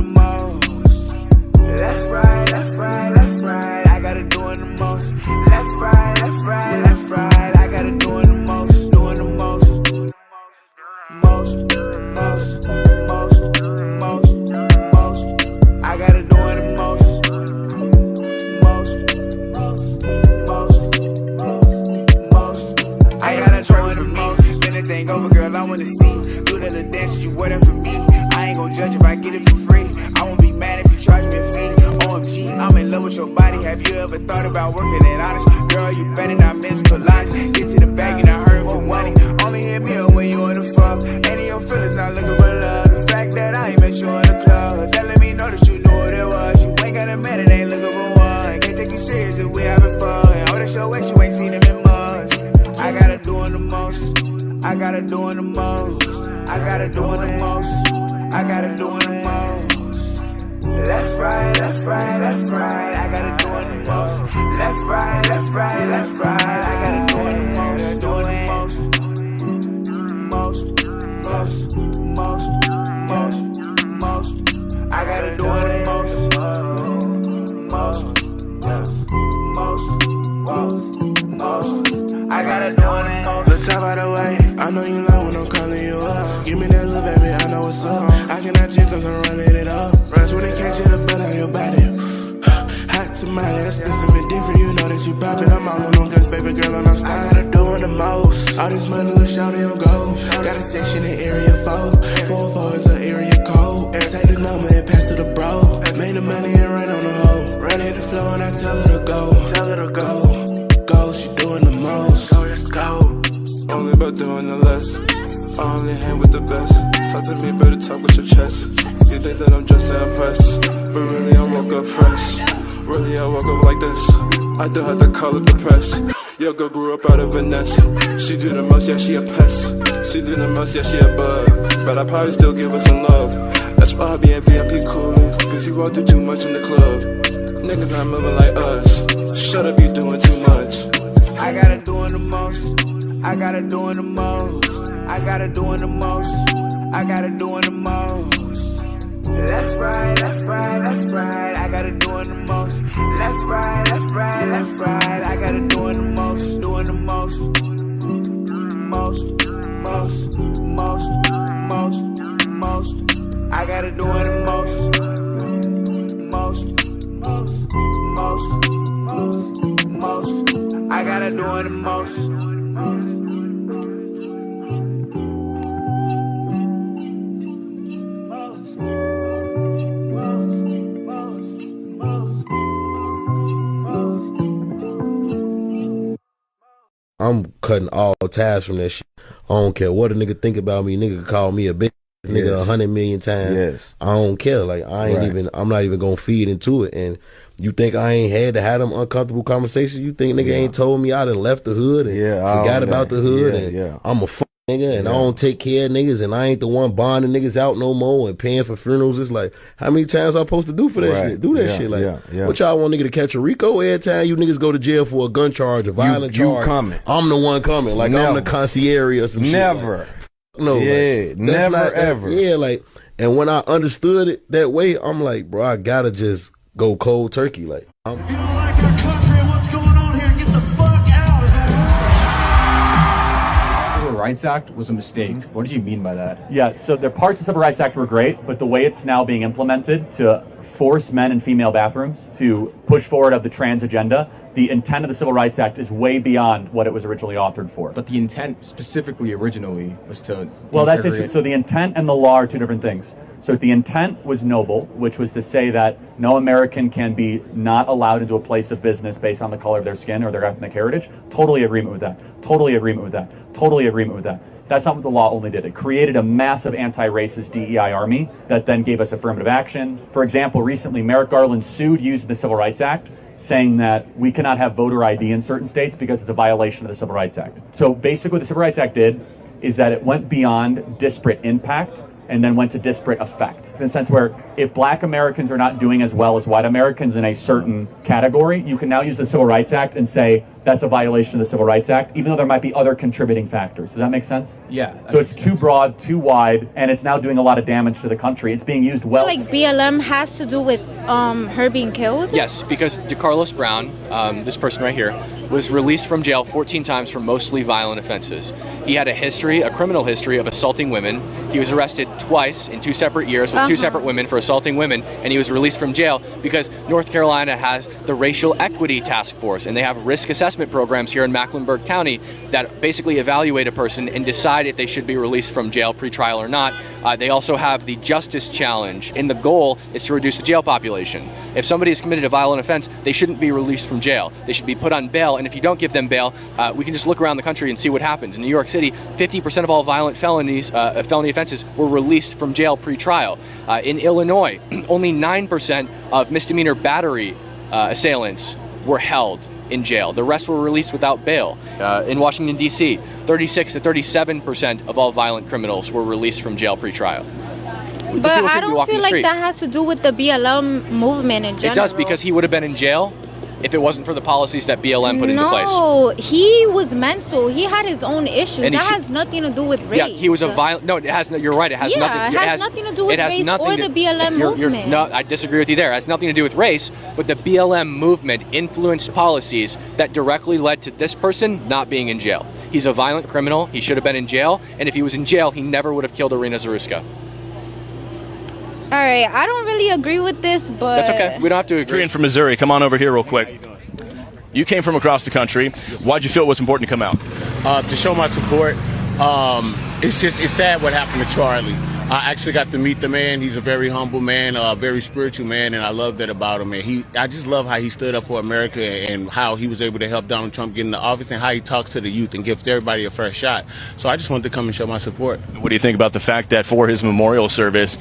the most. Left, right, left, right, left, right. I got it doing the most. Left, right, left, right, left, right. I got it doing the most, doing the most. Most, most, most, most, most. I got it doing the most. Most, most, most, most. I got it doing the most. Bend the thing over, girl, I wanna see. Do the little dance, you wear that for me. I ain't gon' judge if I get it for free. I won't be mad if you charge me a fee. OMG, I'm in love with your body. Have you ever thought about working it honest? Girl, you better not miss Pilates. Get to the bag, you not hurting for money. Only hit me up when you in the fuck. Ain't in your feelings, not looking for love. The fact that I ain't met you in the club, that let me know that you knew what it was. You ain't got a man and ain't looking for one. Can't take you serious if we having fun. Oh, that's your ex, you ain't seen him in months. I got it doing the most. I got it doing the most. I got it doing the most. I got it doing the most. Left, right, left, right, left, right. I got it doing the most. Left, right, left, right, left, right. I got it doing the most, doing the most. Most, most, most, most, most. I got it doing the most. Most, most, most, most. I got it doing the most. Let's talk by the way. I know you love when I'm calling you up. Give me that little baby, I know what's up. I cannot chill cause I'm running it up. Runs when they catch you, the blood on your body. Hot tamale, that's something different. You know that you poppin'. I'm all on them guns, baby girl, I'm not stopping. Doing the most. All this money, little shawty on go. Got a section in area 4. 4-4 is an area code. Take the number and pass to the bro. Made the money and run on the hoe. Hit the flow and I tell her to go. Go, she doing the most. Go. Only about doing the less. I only hang with the best. Talk to me, better talk with your chest. You think that I'm just to impress, but really I woke up fresh. Really I woke up like this. I don't have to call up the press. Yo, girl grew up out of a nest. She do the most, yeah, she a pest. She do the most, yeah, she a bug. But I probably still give her some love. That's why I be in VIP coolin', cause you all do too much in the club. Niggas not moving like us. Shut up, you doing too much. I got it doing the most. I got it doing the most. I got it doing the most. I got it doing the most. Left, right, left, right, left, right. I got it doing the most. Left, right, left, right, left, right. I got it doing the most, doing the most. Most, most, most, most, most. I got it doing the most. Most, most, most, most, most. I got it doing the most. I'm cutting all ties from that shit. I don't care what a nigga think about me. Nigga call me a bitch nigga 100 million times. Yes. I don't care. Like I ain't even. I'm not even gonna feed into it. And you think I ain't had to have them uncomfortable conversations? You think nigga ain't told me I done left the hood and forgot about the hood? And I'm a fuck nigga and I don't take care of niggas and I ain't the one bonding niggas out no more and paying for funerals. It's like, how many times I supposed to do for that shit? Do that shit. Like, what y'all want nigga to catch a RICO every time you niggas go to jail for a gun charge, a violent charge? You coming. I'm the one coming. Like, I'm the concierge or some shit. Never. Like, no. Yeah, like, never ever. Yeah, like, and when I understood it that way, I'm like, bro, I gotta just go cold turkey. Like, if you don't like our country and what's going on here, get the fuck out. Is that The Civil Rights Act was a mistake. What did you mean by that? Yeah, so the parts of the Civil Rights Act were great, but the way it's now being implemented to force men in female bathrooms to push forward of the trans agenda, the intent of the Civil Rights Act is way beyond what it was originally authored for. But the intent specifically originally was to Well, that's interesting. So the intent and the law are two different things. So the intent was noble, which was to say that no American can be not allowed into a place of business based on the color of their skin or their ethnic heritage. Totally agreement with that. Totally agreement with that. Totally agreement with that. That's not what the law only did. It created a massive anti-racist DEI army that then gave us affirmative action. For example, recently Merrick Garland sued using the Civil Rights Act, saying that we cannot have voter ID in certain states because it's a violation of the Civil Rights Act. So basically what the Civil Rights Act did is that it went beyond disparate impact and then went to disparate effect. In the sense where if black Americans are not doing as well as white Americans in a certain category, you can now use the Civil Rights Act and say that's a violation of the Civil Rights Act, even though there might be other contributing factors. Does that make sense? Yeah. So it's too broad, too wide, and it's now doing a lot of damage to the country. It's being used well. Like BLM has to do with her being killed? Yes, because DeCarlos Brown, this person right here, was released from jail 14 times for mostly violent offenses. He had a criminal history of assaulting women. He was arrested twice in 2 separate years with 2 separate women for assaulting women, and he was released from jail because North Carolina has the Racial Equity Task Force, and they have risk assessment programs here in Mecklenburg County that basically evaluate a person and decide if they should be released from jail pre-trial or not. They also have the Justice Challenge, and the goal is to reduce the jail population. If somebody has committed a violent offense, they shouldn't be released from jail. They should be put on bail, and if you don't give them bail, we can just look around the country and see what happens. In New York City, 50% of all violent felony offenses were released from jail pre-trial. In Illinois, only 9% of misdemeanor battery assailants were held in jail. The rest were released without bail. In Washington, D.C., 36 to 37% of all violent criminals were released from jail pre-trial. But I don't feel like that has to do with the BLM movement in general. It does, because he would have been in jail if it wasn't for the policies that BLM put into place. No, he was mental. He had his own issues. And that has nothing to do with race. Yeah, he was a violent. No, it has. You're right. It has nothing. It has nothing to do with race or the BLM movement. No, I disagree with you there. It has nothing to do with race, but the BLM movement influenced policies that directly led to this person not being in jail. He's a violent criminal. He should have been in jail, and if he was in jail, he never would have killed Irina Zaruska. All right, I don't really agree with this, but that's okay. We don't have to agree. Adrian from Missouri, come on over here real quick. You came from across the country. Why'd you feel it was important to come out? To show my support. It's sad what happened to Charlie. I actually got to meet the man. He's a very humble man, a very spiritual man, and I love that about him. And I just love how he stood up for America and how he was able to help Donald Trump get into office and how he talks to the youth and gives everybody a fair shot. So I just wanted to come and show my support. What do you think about the fact that for his memorial service,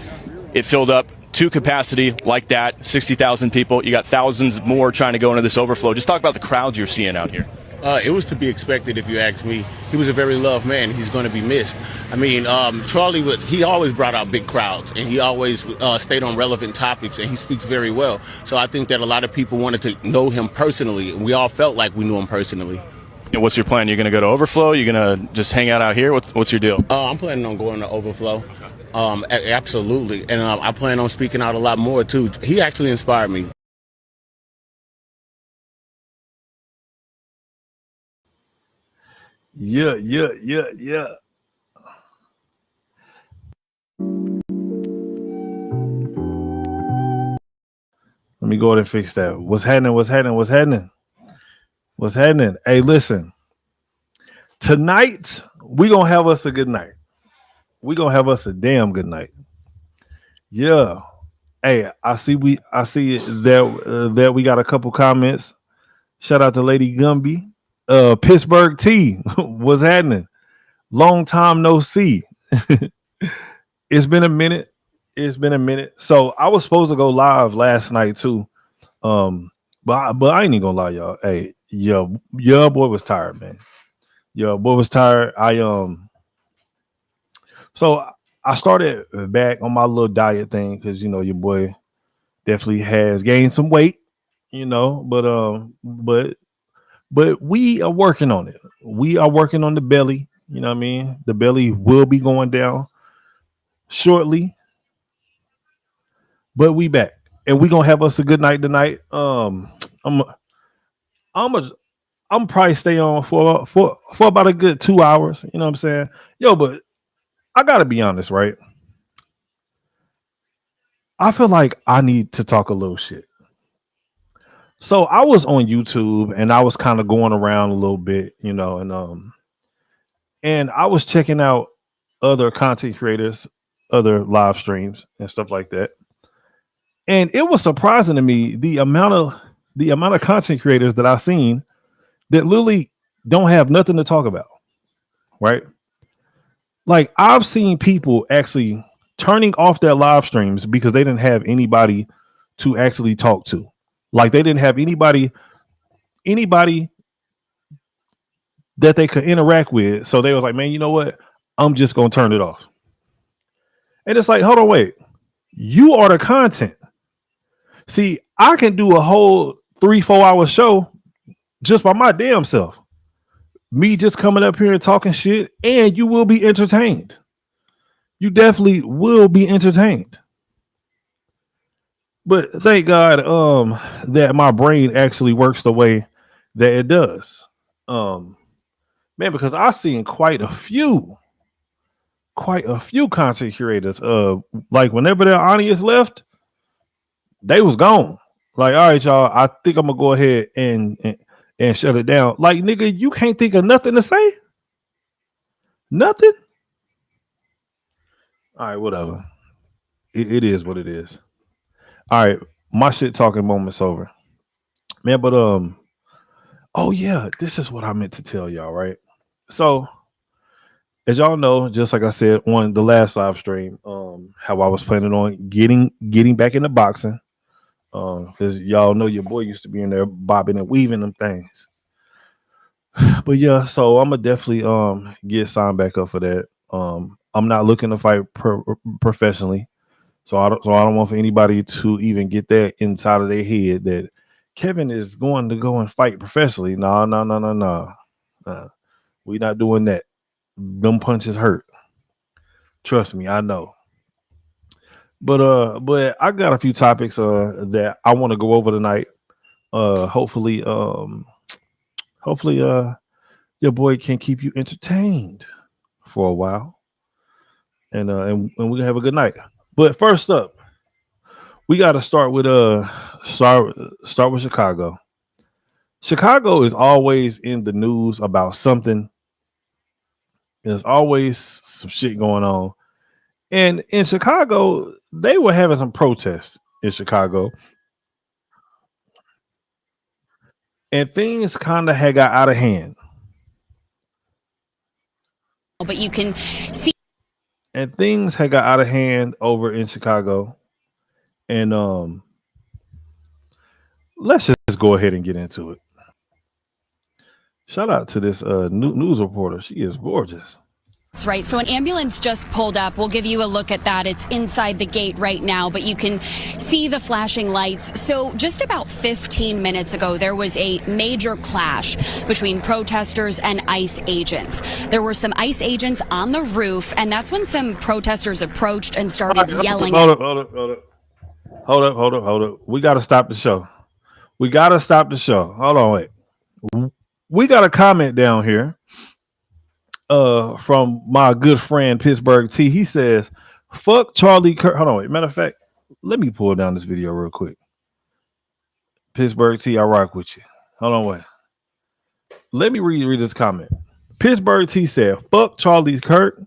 it filled up to capacity like that, 60,000 people. You got thousands more trying to go into this overflow. Just talk about the crowds you're seeing out here. It was to be expected, if you ask me. He was a very loved man. He's going to be missed. I mean, Charlie, he always brought out big crowds, and he always stayed on relevant topics, and he speaks very well. So I think that a lot of people wanted to know him personally, and we all felt like we knew him personally. And what's your plan? You're going to go to Overflow? You're going to just hang out here? What's your deal? I'm planning on going to Overflow. Absolutely. And I plan on speaking out a lot more, too. He actually inspired me. Yeah. Let me go ahead and fix that. What's happening? Hey, listen. Tonight, we gonna have us a good night. We gonna have us a damn good night. Yeah. Hey, I see that we got a couple comments. Shout out to Lady Gumby. Pittsburgh T. What's happening? Long time no see. It's been a minute. So I was supposed to go live last night too. But I ain't even gonna lie, y'all. Hey, your boy was tired, man. Your boy was tired. So I started back on my little diet thing because your boy definitely has gained some weight, but we are working on it. We are working on the belly. You know what I mean? The belly will be going down shortly, but we back and we gonna have us a good night tonight. I'm probably stay on for about a good 2 hours. You know what I'm saying? But I gotta be honest, right? I feel like I need to talk a little shit. So I was on YouTube and I was kind of going around a little bit, and I was checking out other content creators, other live streams and stuff like that. And it was surprising to me the amount of content creators that I've seen that literally don't have nothing to talk about, right? Like I've seen people actually turning off their live streams because they didn't have anybody to actually talk to. Like they didn't have anybody that they could interact with. So they was like, man, you know what? I'm just going to turn it off. And it's like, hold on, wait. You are the content. See, I can do a whole 3-4 hour show just by my damn self. Me just coming up here and talking shit, and you will be entertained. You definitely will be entertained. But thank God that my brain actually works the way that it does. Man, because I've seen quite a few content curators. Like whenever their audience left, they was gone. Like, all right, y'all, I think I'm gonna go ahead and shut it down. Like, nigga, you can't think of nothing to say? Nothing? All right, whatever. It is what it is. All right, my shit talking moment's over. Man, but oh yeah, this is what I meant to tell y'all, right? So as y'all know, just like I said on the last live stream, how I was planning on getting back into boxing. Because y'all know your boy used to be in there bobbing and weaving them things. But yeah, so I'm gonna definitely get signed back up for that. I'm not looking to fight professionally, so I don't want for anybody to even get that inside of their head that Kevin is going to go and fight professionally. No. We not doing that. Them punches hurt. Trust me, I know. But I got a few topics that I want to go over tonight. Hopefully your boy can keep you entertained for a while, and we can have a good night. But first up, we got to start with start with Chicago. Chicago is always in the news about something. There's always some shit going on, and in Chicago, they were having some protests in Chicago, and things kind of had got out of hand. But you can see, and things had got out of hand over in Chicago, and let's just go ahead and get into it. Shout out to this news reporter. She is gorgeous. that's right. So an ambulance just pulled up. We'll give you a look at that. It's inside the gate right now, but you can see the flashing lights. So just about 15 minutes ago, there was a major clash between protesters and ICE agents. There were some ICE agents on the roof, and that's when some protesters approached and started yelling. Hold up. We got to stop the show. Hold on, wait. We got a comment down here from my good friend Pittsburgh T. He says, fuck Charlie Kirk. Hold on, wait. Matter of fact, let me pull down this video real quick. Pittsburgh T, I rock with you. Hold on, wait. Let me read this comment. Pittsburgh T said, fuck Charlie Kirk.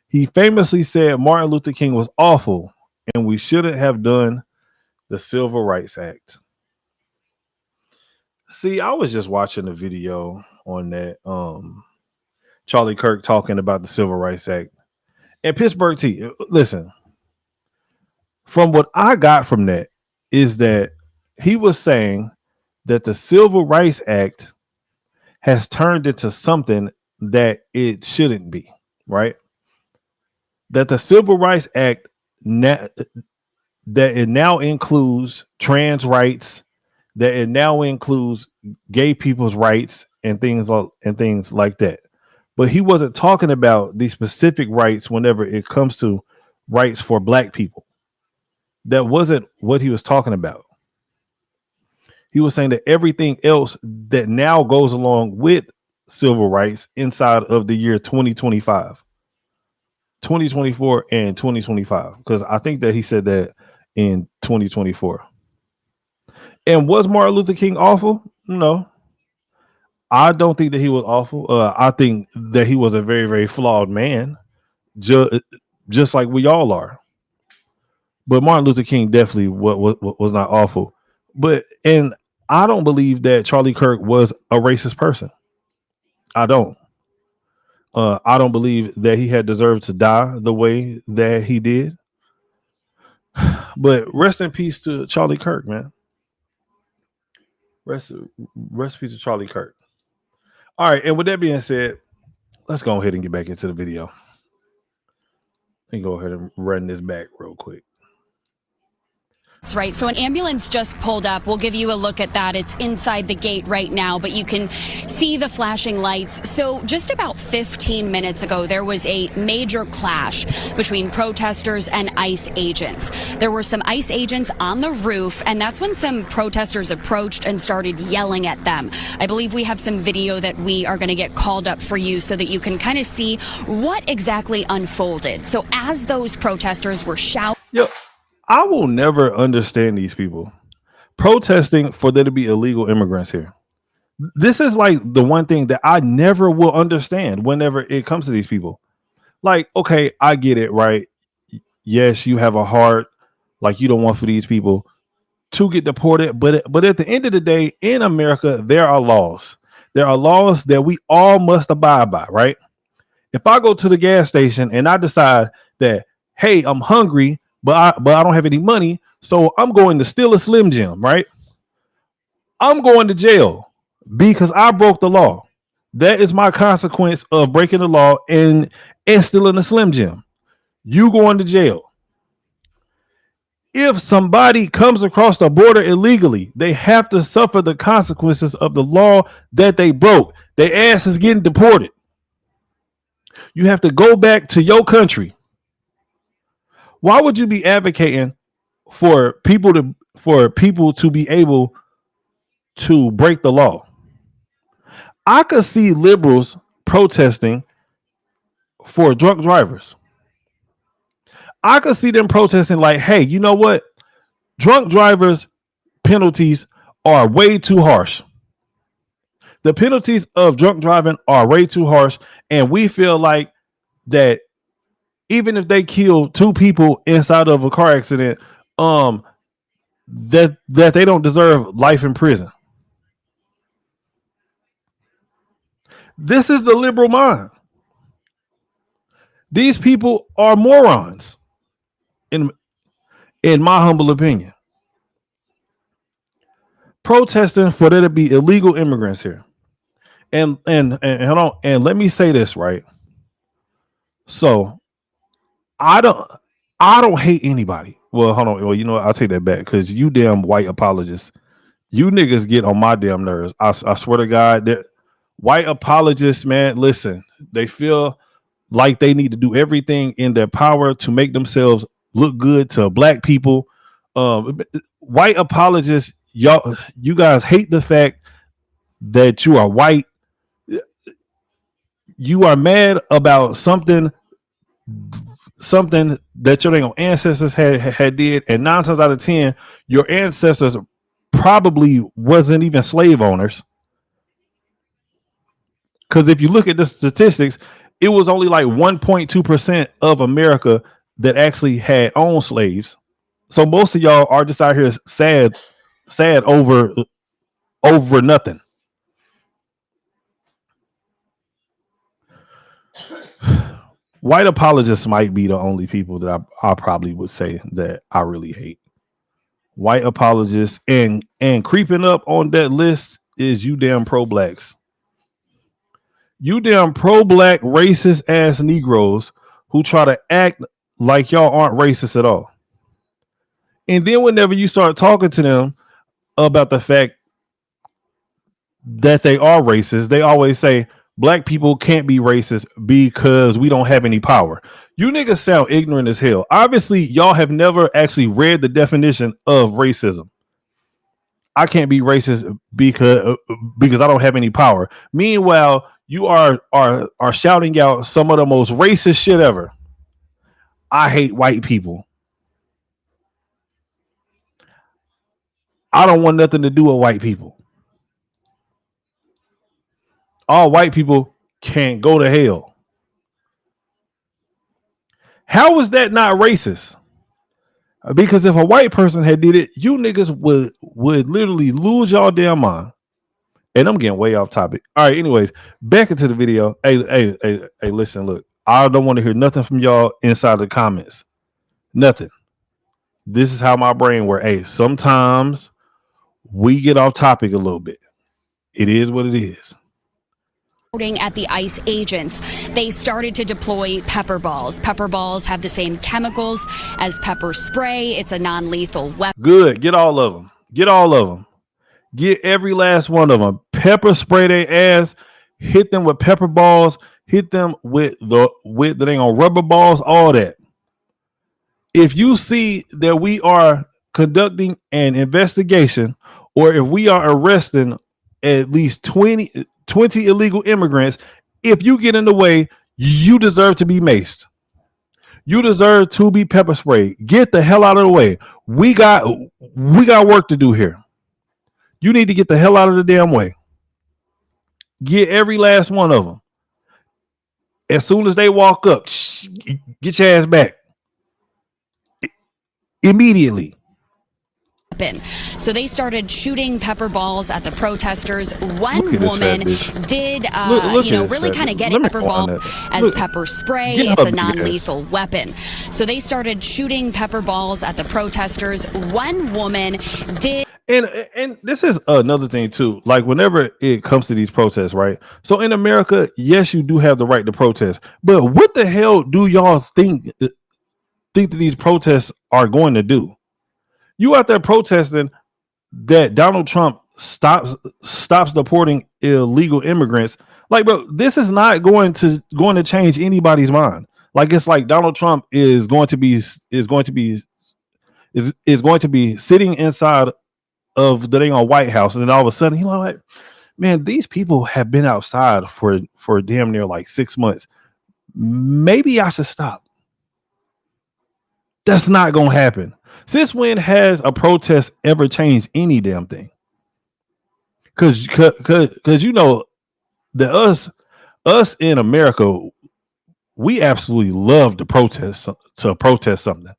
He famously said Martin Luther King was awful and we shouldn't have done the Civil Rights Act. See, I was just watching the video on that Charlie Kirk talking about the Civil Rights Act. And Pittsburgh T, listen, from what I got from that is that he was saying that the Civil Rights Act has turned into something that it shouldn't be, right? That the Civil Rights Act that it now includes trans rights, that it now includes gay people's rights and things like that. But he wasn't talking about the specific rights whenever it comes to rights for black people. That wasn't what he was talking about. He was saying that everything else that now goes along with civil rights inside of the year 2025, 2024 and 2025, because I think that he said that in 2024. And was Martin Luther King awful? No. I don't think that he was awful. I think that he was a very, very flawed man, just like we all are. But Martin Luther King definitely was not awful. And I don't believe that Charlie Kirk was a racist person. I don't. I don't believe that he had deserved to die the way that he did. But rest in peace to Charlie Kirk, man. Rest in peace to Charlie Kirk. All right, and with that being said, let's go ahead and get back into the video. Let me go ahead and run this back real quick. That's right. So an ambulance just pulled up. We'll give you a look at that. It's inside the gate right now, but you can see the flashing lights. So just about 15 minutes ago, there was a major clash between protesters and ICE agents. There were some ICE agents on the roof, and that's when some protesters approached and started yelling at them. I believe we have some video that we are going to get called up for you so that you can kind of see what exactly unfolded. So as those protesters were shouting. Yep. I will never understand these people protesting for there to be illegal immigrants here. This is like the one thing that I never will understand whenever it comes to these people. Like, okay, I get it, right? Yes, you have a heart, like you don't want for these people to get deported, but at the end of the day, in America, there are laws. There are laws that we all must abide by, right? If I go to the gas station and I decide that, hey, I'm hungry, but I don't have any money, so I'm going to steal a Slim Jim, right? I'm going to jail because I broke the law. That is my consequence of breaking the law and stealing a Slim Jim. You going to jail. If somebody comes across the border illegally, they have to suffer the consequences of the law that they broke. Their ass is getting deported. You have to go back to your country. Why would you be advocating for people to be able to break the law? I could see liberals protesting for drunk drivers. I could see them protesting like, hey, you know what? Drunk drivers penalties are way too harsh. The penalties of drunk driving are way too harsh, and we feel like that even if they kill two people inside of a car accident, that they don't deserve life in prison. This is the liberal mind. These people are morons, in my humble opinion. Protesting for there to be illegal immigrants here. And hold on, and let me say this, right? So I don't hate anybody. Well, hold on. Well, you know what? I'll take that back because you damn white apologists. You niggas get on my damn nerves. I swear to God, that white apologists, man, listen, they feel like they need to do everything in their power to make themselves look good to black people. White apologists, you guys hate the fact that you are white. You are mad about something that your ancestors had did, and 9 times out of 10, your ancestors probably wasn't even slave owners. Because if you look at the statistics, it was only like 1.2% of America that actually had owned slaves. So most of y'all are just out here sad over nothing. White apologists might be the only people that I probably would say that I really hate. White apologists, and creeping up on that list is you damn pro-blacks. You damn pro-black racist ass Negroes who try to act like y'all aren't racist at all. And then whenever you start talking to them about the fact that they are racist, they always say black people can't be racist because we don't have any power. You niggas sound ignorant as hell. Obviously, y'all have never actually read the definition of racism. I can't be racist because I don't have any power. Meanwhile, you are shouting out some of the most racist shit ever. I hate white people. I don't want nothing to do with white people. All white people can't go to hell. How is that not racist? Because if a white person had did it, you niggas would literally lose y'all damn mind. And I'm getting way off topic. All right, anyways, back into the video. Hey, listen, look. I don't want to hear nothing from y'all inside the comments. Nothing. This is how my brain works. Hey, sometimes we get off topic a little bit. It is what it is. at the ICE agents. They started to deploy pepper balls. Pepper balls have the same chemicals as pepper spray. It's a non-lethal weapon. Good. Get all of them. Get all of them. Get every last one of them. Pepper spray their ass. Hit them with pepper balls. Hit them with the thing on rubber balls. All that. If you see that we are conducting an investigation, or if we are arresting at least 20 illegal immigrants, if you get in the way, you deserve to be maced. You deserve to be pepper sprayed. Get the hell out of the way. We got work to do here. You need to get the hell out of the damn way. Get every last one of them. As soon as they walk up, get your ass back. Immediately. So they started shooting pepper balls at the protesters. One woman did, really kind of get a pepper ball as pepper spray. It's a non-lethal weapon. So they started shooting pepper balls at the protesters. One woman did. And this is another thing too. Like whenever it comes to these protests, right? So in America, yes, you do have the right to protest. But what the hell do y'all think that these protests are going to do? You out there protesting that Donald Trump stops deporting illegal immigrants. Like, bro, this is not going to change anybody's mind. Like, it's like Donald Trump is going to be sitting inside of the thing on White House, and then all of a sudden he's like, man, these people have been outside for damn near like 6 months. Maybe I should stop. That's not gonna happen. Since when has a protest ever changed any damn thing? Because you know that us in America, we absolutely love to protest something,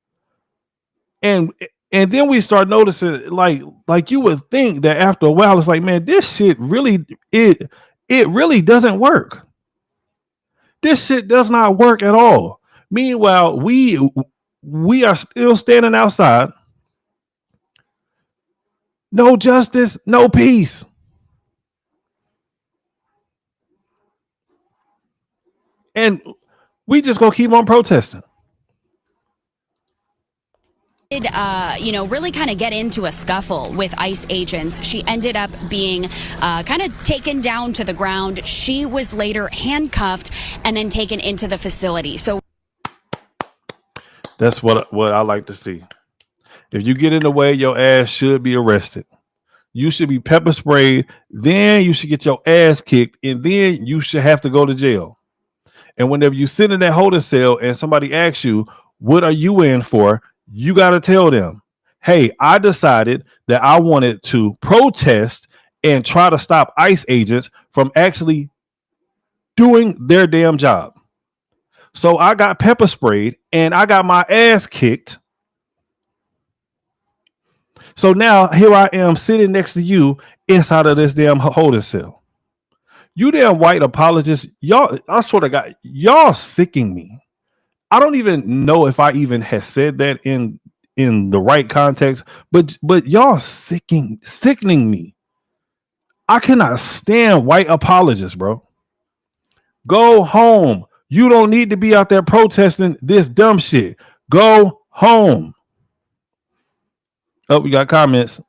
and then we start noticing like you would think that after a while it's like, man, this shit really it really doesn't work. This shit does not work at all. Meanwhile, we are still standing outside. No justice, no peace. And we just gonna keep on protesting. Did really kind of get into a scuffle with ICE agents. She ended up being kind of taken down to the ground. She was later handcuffed and then taken into the facility. So that's what I like to see. If you get in the way, your ass should be arrested. You should be pepper sprayed. Then you should get your ass kicked, and then you should have to go to jail. And whenever you sit in that holding cell and somebody asks you, what are you in for? You got to tell them, hey, I decided that I wanted to protest and try to stop ICE agents from actually doing their damn job. So I got pepper sprayed and I got my ass kicked. So now here I am sitting next to you inside of this damn holding cell. You damn white apologists, y'all, I sort of got y'all sicking me. I don't even know if I even had said that in the right context, but y'all sickening me. I cannot stand white apologists, bro. Go home. You don't need to be out there protesting this dumb shit. Go home. Oh, we got comments.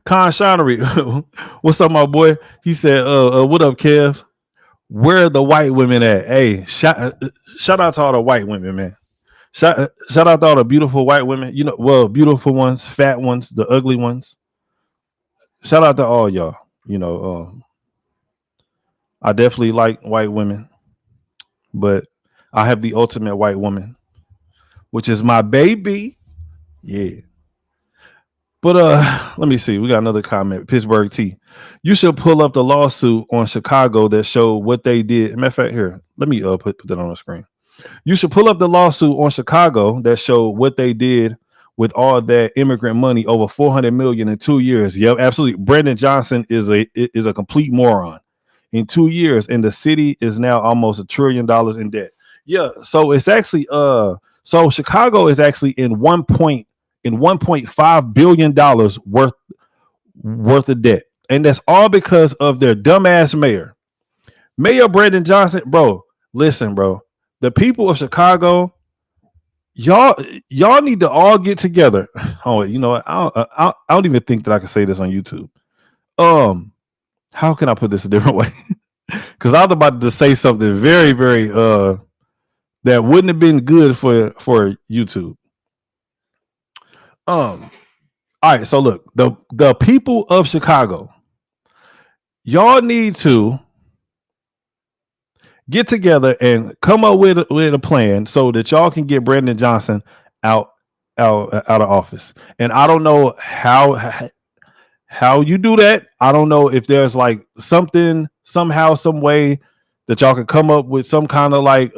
Con Shinery, what's up, my boy? He said, what up, Kev? Where are the white women at? Hey, shout out to all the white women, man. Shout out to all the beautiful white women. You know, well, beautiful ones, fat ones, the ugly ones. Shout out to all y'all. You know, I definitely like white women, but I have the ultimate white woman, which is my baby. Yeah. But let me see. We got another comment. Pittsburgh T. You should pull up the lawsuit on Chicago that showed what they did. Matter of fact, here, let me put that on the screen. You should pull up the lawsuit on Chicago that showed what they did with all that immigrant money, over $400 million in 2 years. Yep, absolutely. Brandon Johnson is a complete moron. In 2 years, and the city is now almost $1 trillion in debt. Yeah, so it's actually so Chicago is actually in $1.5 billion worth of debt, and that's all because of their dumbass mayor. Mayor Brandon Johnson, bro, listen, bro. The people of Chicago, y'all need to all get together. Oh, you know what? I don't even think that I can say this on YouTube. How can I put this a different way? Because I was about to say something very, very that wouldn't have been good for YouTube. All right, so look, the people of Chicago, y'all need to get together and come up with a plan so that y'all can get Brandon Johnson out of office. And I don't know how you do that. I don't know if there's like something somehow, some way that y'all can come up with some kind of like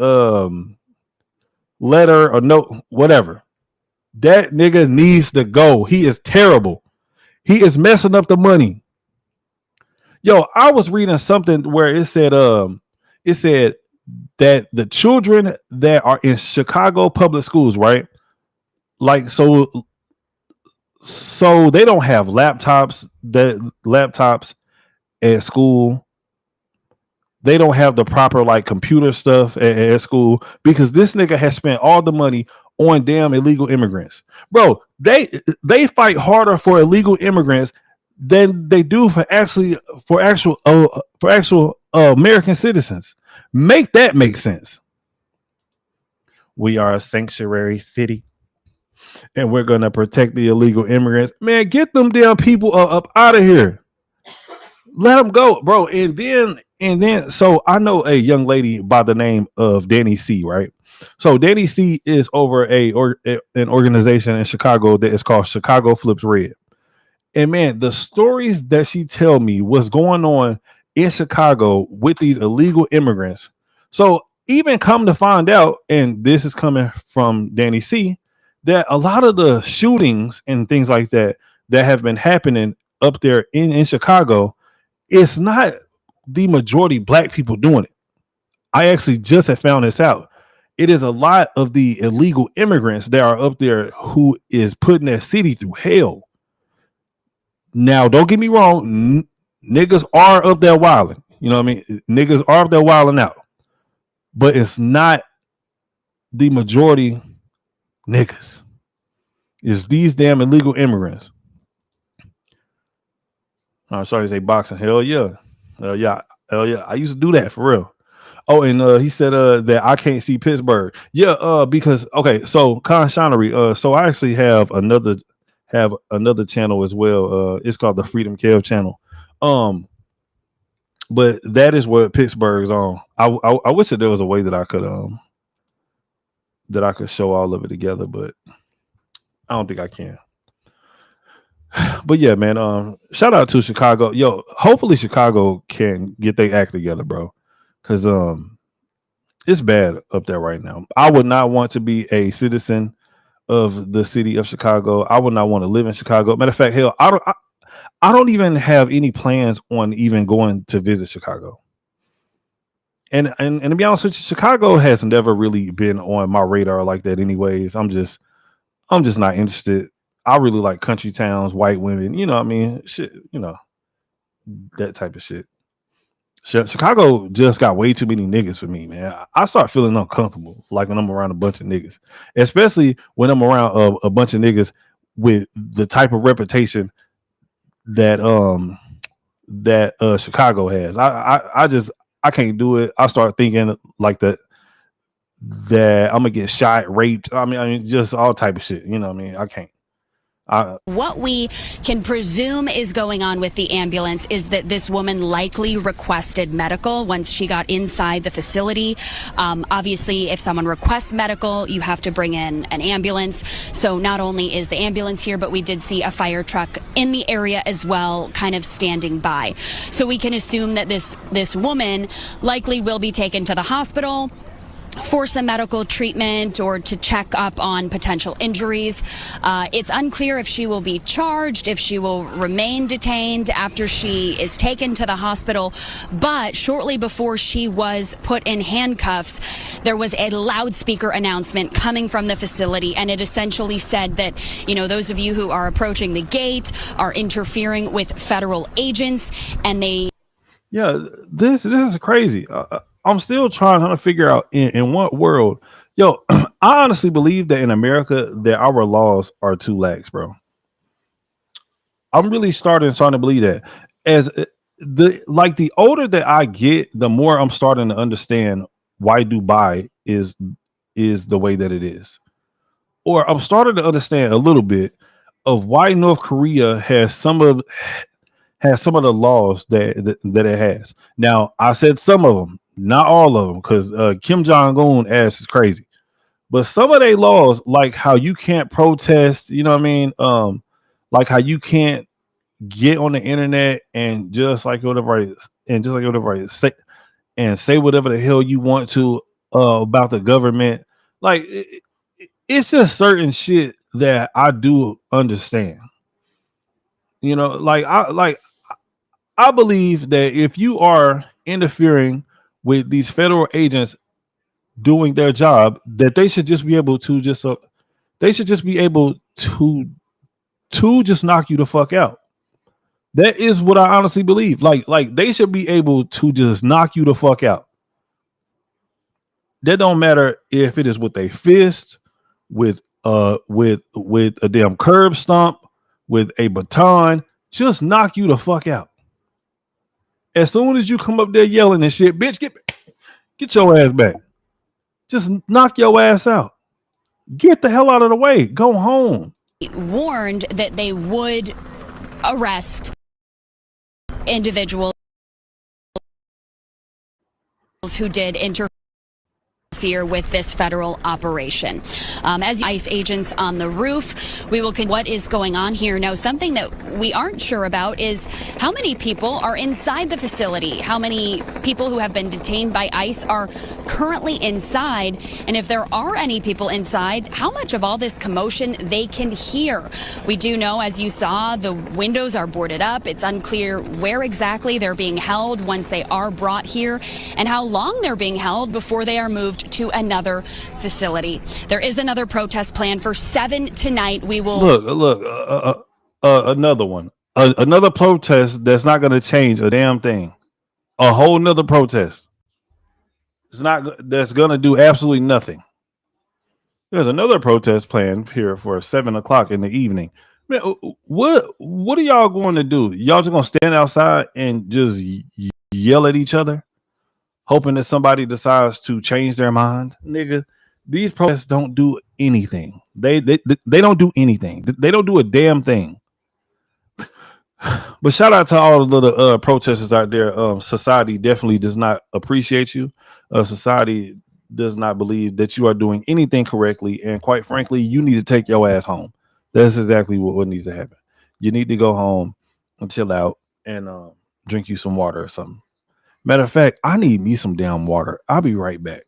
letter or note, whatever. That nigga needs to go. He is terrible. He is messing up the money. Yo, I was reading something where it said that the children that are in Chicago public schools, right? Like so they don't have laptops at school. They don't have the proper like computer stuff at school because this nigga has spent all the money on damn illegal immigrants. Bro, they fight harder for illegal immigrants than they do for actual American citizens. Make that make sense. We are a sanctuary city and we're going to protect the illegal immigrants. Man, get them damn people up out of here. Let them go, bro. And then, so I know a young lady by the name of Danny C, right? So Danny C is over an organization in Chicago that is called Chicago Flips Red. And man, the stories that she tell me what's going on in Chicago with these illegal immigrants. So even come to find out, and this is coming from Danny C, that a lot of the shootings and things like that have been happening up there in Chicago, it's not the majority black people doing it. I actually just have found this out. It is a lot of the illegal immigrants that are up there who is putting that city through hell. Now, don't get me wrong. Niggas are up there wilding. You know what I mean? Niggas are up there wilding out. But it's not the majority niggas. It's these damn illegal immigrants. I'm sorry to say boxing. Hell yeah. Hell yeah. I used to do that for real. Oh, and he said that I can't see Pittsburgh. Yeah, because okay, so Con Shonery, so I actually have another channel as well. It's called the Freedom Kev channel. But that is what Pittsburgh's on. I wish that there was a way that I could show all of it together, but I don't think I can. But yeah, man, shout out to Chicago. Yo, hopefully Chicago can get their act together, bro. Cause it's bad up there right now. I would not want to be a citizen of the city of Chicago. I would not want to live in Chicago. Matter of fact, hell, I don't even have any plans on even going to visit Chicago. And to be honest with you, Chicago has never really been on my radar like that anyways. I'm just not interested. I really like country towns, white women, you know what I mean? Shit, you know, that type of shit. Chicago just got way too many niggas for me, man. I start feeling uncomfortable like when I'm around a bunch of niggas, especially when I'm around a bunch of niggas with the type of reputation that Chicago has. I can't do it. I start thinking like that I'm gonna get shot, raped. I mean, just all type of shit. You know what I mean? I can't. What we can presume is going on with the ambulance is that this woman likely requested medical once she got inside the facility. Obviously, if someone requests medical, you have to bring in an ambulance. So not only is the ambulance here, but we did see a fire truck in the area as well, kind of standing by. So we can assume that this woman likely will be taken to the hospital for some medical treatment or to check up on potential injuries. It's unclear if she will be charged, if she will remain detained after she is taken to the hospital. But shortly before she was put in handcuffs, there was a loudspeaker announcement coming from the facility, and it essentially said that, you know, those of you who are approaching the gate are interfering with federal agents, and they Yeah, this is crazy. I'm still trying to figure out in what world, yo. I honestly believe that in America that our laws are too lax, bro. I'm really starting to believe that. As the older that I get, the more I'm starting to understand why Dubai is the way that it is. Or I'm starting to understand a little bit of why North Korea has some of the laws that it has. Now, I said some of them, not all of them, because Kim Jong Un ass is crazy. But some of their laws, like how you can't protest, you know what I mean? Like how you can't get on the internet and just like whatever say whatever the hell you want to about the government. Like it's just certain shit that I do understand. You know, I believe that if you are interfering with these federal agents doing their job, that they should just be able to they should just be able to just knock you the fuck out. That is what I honestly believe. Like they should be able to just knock you the fuck out. That don't matter if it is with a fist, with a damn curb stomp, with a baton, just knock you the fuck out. As soon as you come up there yelling and shit, bitch, get your ass back. Just knock your ass out. Get the hell out of the way. Go home. Warned that they would arrest individuals who did interfere with this federal operation. As ICE agents on the roof, we will continue what is going on here. Now, something that we aren't sure about is how many people are inside the facility, how many people who have been detained by ICE are currently inside, and if there are any people inside, how much of all this commotion they can hear. We do know, as you saw, the windows are boarded up. It's unclear where exactly they're being held once they are brought here and how long they're being held before they are moved to another facility. There is another protest planned for 7 tonight. We will look another one, another protest that's not going to change a damn thing. A whole nother protest. It's not that's going to do absolutely nothing. There's another protest planned here for 7 o'clock in the evening. Man, what are y'all going to do? Y'all just going to stand outside and just yell at each other, hoping that somebody decides to change their mind? Nigga, these protests don't do anything. They don't do anything. They don't do a damn thing. But shout out to all the little protesters out there. Society definitely does not appreciate you. Society does not believe that you are doing anything correctly, and quite frankly, you need to take your ass home. That's exactly what needs to happen. You need to go home and chill out and drink you some water or something. Matter of fact, I need me some damn water. I'll be right back.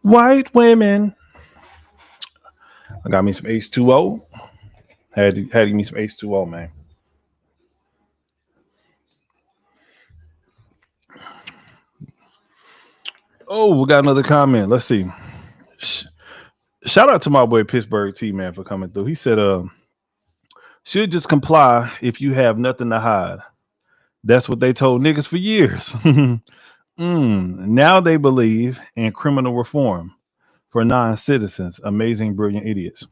White women. I got me some H2O. Had to give me some H2O, man. Oh, we got another comment. Let's see. Shout out to my boy Pittsburgh T man for coming through. He said, should just comply if you have nothing to hide. That's what they told niggas for years. Now they believe in criminal reform for non-citizens. Amazing, brilliant idiots.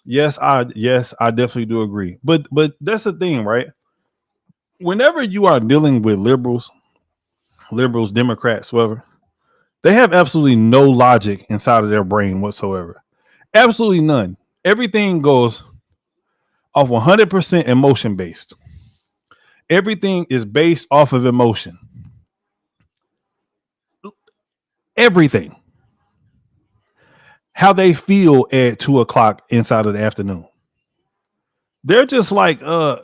Yes, I definitely do agree. But that's the thing, right? Whenever you are dealing with liberals, Democrats, whatever, they have absolutely no logic inside of their brain whatsoever. Absolutely none. Everything goes off 100% emotion based. Everything is based off of emotion. Everything. How they feel at 2 o'clock inside of the afternoon. They're just like, bro,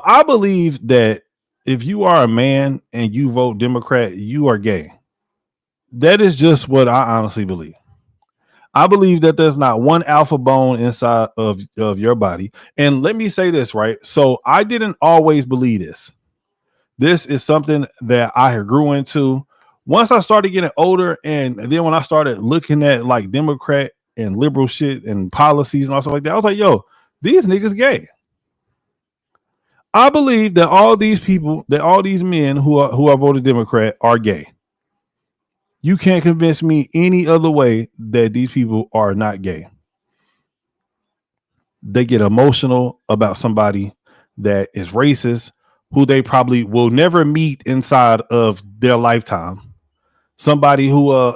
I believe that if you are a man and you vote Democrat, you are gay. That is just what I honestly believe. I believe that there's not one alpha bone inside of your body. And let me say this, right? So I didn't always believe this. This is something that I grew into once I started getting older. And then when I started looking at like Democrat and liberal shit and policies and all stuff like that, I was like, yo, these niggas gay. I believe that all these people, that all these men who are voted Democrat are gay. You can't convince me any other way that these people are not gay. They get emotional about somebody that is racist, who they probably will never meet inside of their lifetime. Somebody who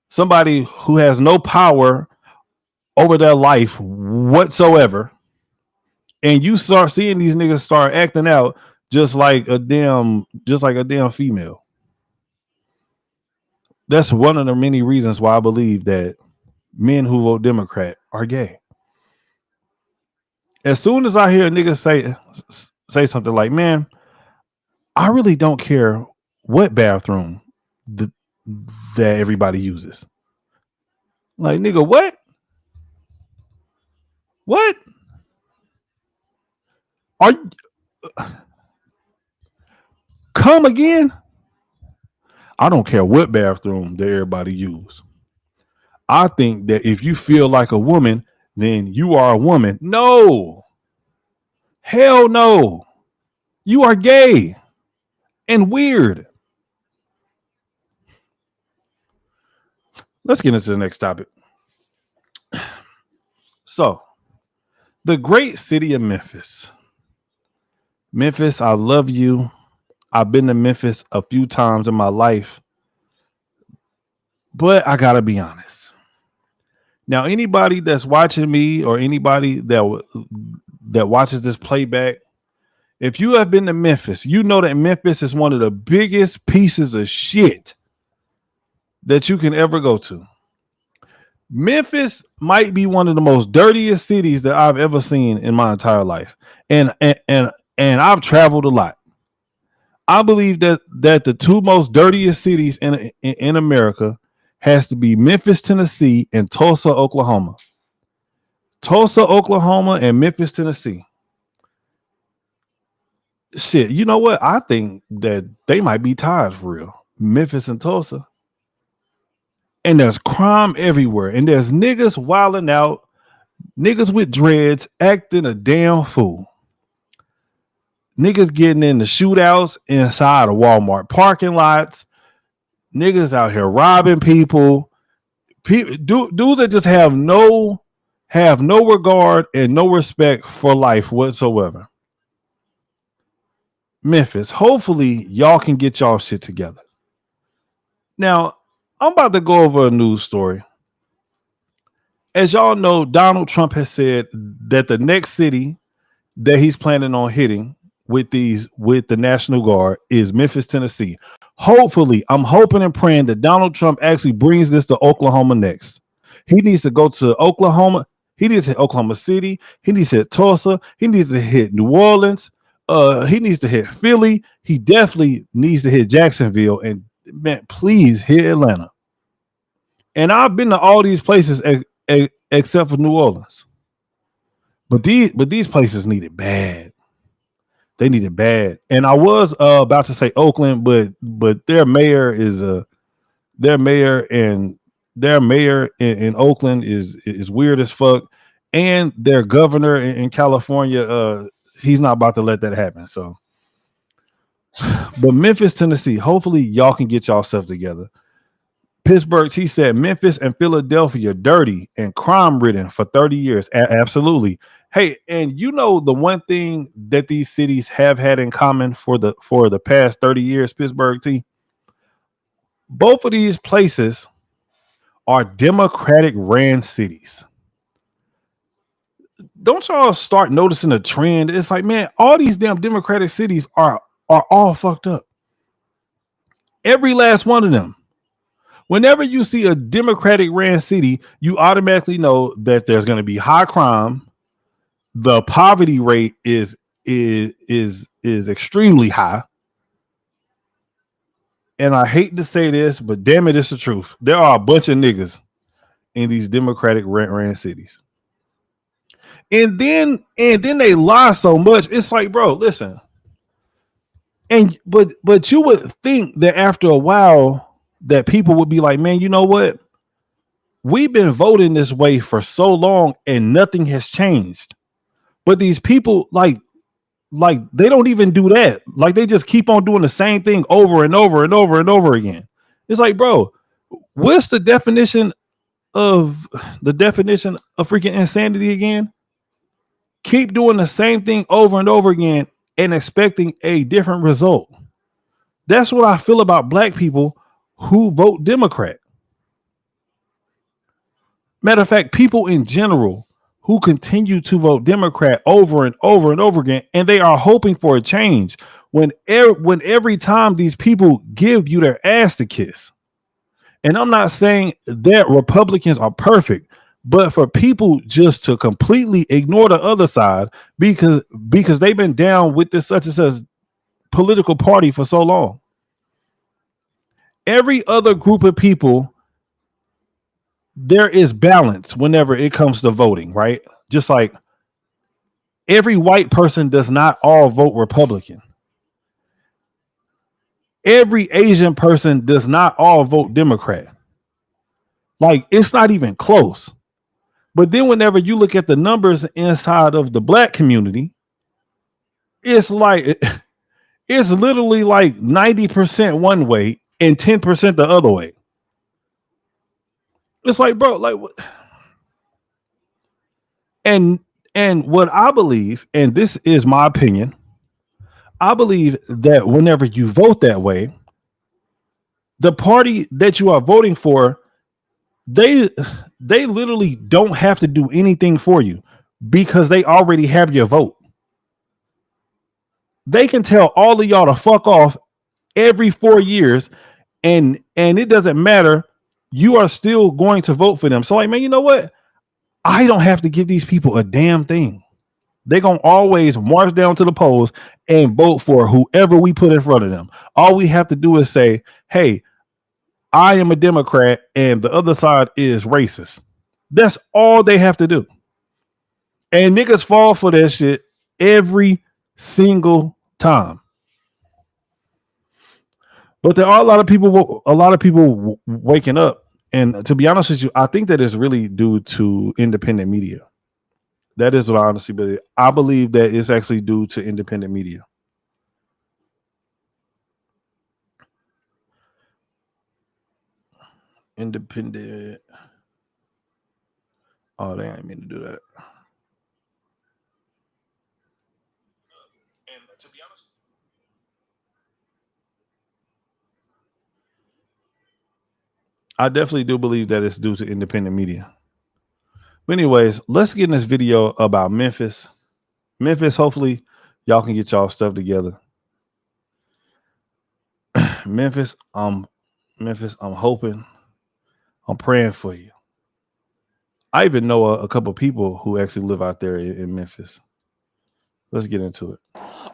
somebody who has no power over their life whatsoever. And you start seeing these niggas start acting out just like a damn female. That's one of the many reasons why I believe that men who vote Democrat are gay. As soon as I hear a nigga say something like, "Man, I really don't care what bathroom th- that everybody uses," like, nigga, what? What are you? Come again? I don't care what bathroom that everybody use. I think that if you feel like a woman, then you are a woman. No, hell no. You are gay and weird. Let's get into the next topic. So, the great city of Memphis. Memphis, I love you. I've been to Memphis a few times in my life, but I gotta be honest. Now, anybody that's watching me or anybody that watches this playback, if you have been to Memphis, you know that Memphis is one of the biggest pieces of shit that you can ever go to. Memphis might be one of the most dirtiest cities that I've ever seen in my entire life. And I've traveled a lot. I believe that the two most dirtiest cities in America has to be Memphis, Tennessee, and Tulsa, Oklahoma. Tulsa, Oklahoma, and Memphis, Tennessee. Shit, you know what? I think that they might be tied for real. Memphis and Tulsa. And there's crime everywhere. And there's niggas wilding out, niggas with dreads acting a damn fool. Niggas getting in the shootouts inside of Walmart parking lots. Niggas out here robbing people. Dudes that just have no regard and no respect for life whatsoever. Memphis, hopefully y'all can get y'all shit together. Now, I'm about to go over a news story. As y'all know, Donald Trump has said that the next city that he's planning on hitting with the National Guard is Memphis, Tennessee. Hopefully, I'm hoping and praying that Donald Trump actually brings this to Oklahoma next. He needs to go to Oklahoma. He needs to hit Oklahoma City. He needs to hit Tulsa. He needs to hit New Orleans. He needs to hit Philly. He definitely needs to hit Jacksonville. And man, please hit Atlanta. And I've been to all these places except for New Orleans. But these places need it bad. They need it bad. And I was about to say Oakland, but their mayor in Oakland is weird as fuck. And their governor in California, he's not about to let that happen. So, but Memphis, Tennessee, hopefully y'all can get yourself together. Pittsburgh T said Memphis and Philadelphia dirty and crime ridden for 30 years. Absolutely. Hey, and you know the one thing that these cities have had in common for the past 30 years, Pittsburgh T, both of these places are Democratic ran cities. Don't y'all start noticing a trend? It's like, man, all these damn Democratic cities are all fucked up. Every last one of them. Whenever you see a Democratic ran city, you automatically know that there's going to be high crime. The poverty rate is extremely high. And I hate to say this, but damn it, it's the truth. There are a bunch of niggas in these Democratic ran cities. And then they lie so much. It's like, bro, listen. And but you would think that after a while that people would be like, man, you know what? We've been voting this way for so long and nothing has changed. But these people like they don't even do that. Like they just keep on doing the same thing over and over and over and over again. It's like, bro, what's the definition of freaking insanity again? Keep doing the same thing over and over again and expecting a different result. That's what I feel about black people who vote Democrat. Matter of fact, people in general who continue to vote Democrat over and over and over again, and they are hoping for a change when every time these people give you their ass to kiss. And I'm not saying that Republicans are perfect, but for people just to completely ignore the other side because they've been down with this such and such political party for so long. Every other group of people, there is balance whenever it comes to voting, right? Just like every white person does not all vote Republican. Every Asian person does not all vote Democrat. Like it's not even close. But then whenever you look at the numbers inside of the black community, it's like it's literally like 90% one way and 10% the other way. It's like, bro, like what? And what I believe, and this is my opinion, I believe that whenever you vote that way, the party that you are voting for, they literally don't have to do anything for you because they already have your vote. They can tell all of y'all to fuck off every 4 years, and it doesn't matter. You are still going to vote for them. So like, man, you know what? I don't have to give these people a damn thing. They're going to always march down to the polls and vote for whoever we put in front of them. All we have to do is say, hey, I am a Democrat and the other side is racist. That's all they have to do. And niggas fall for that shit every single time. But there are a lot of people waking up. And to be honest with you, I think that is really due to independent media. That is what I honestly believe. I believe that it's actually due to independent media. Independent. Oh, they ain't mean to do that. And to be honest, I definitely do believe that it's due to independent media. But anyways, let's get in this video about Memphis. Memphis, hopefully y'all can get y'all stuff together. Memphis, I'm hoping, I'm praying for you. I even know a couple people who actually live out there in Memphis. Let's get into it.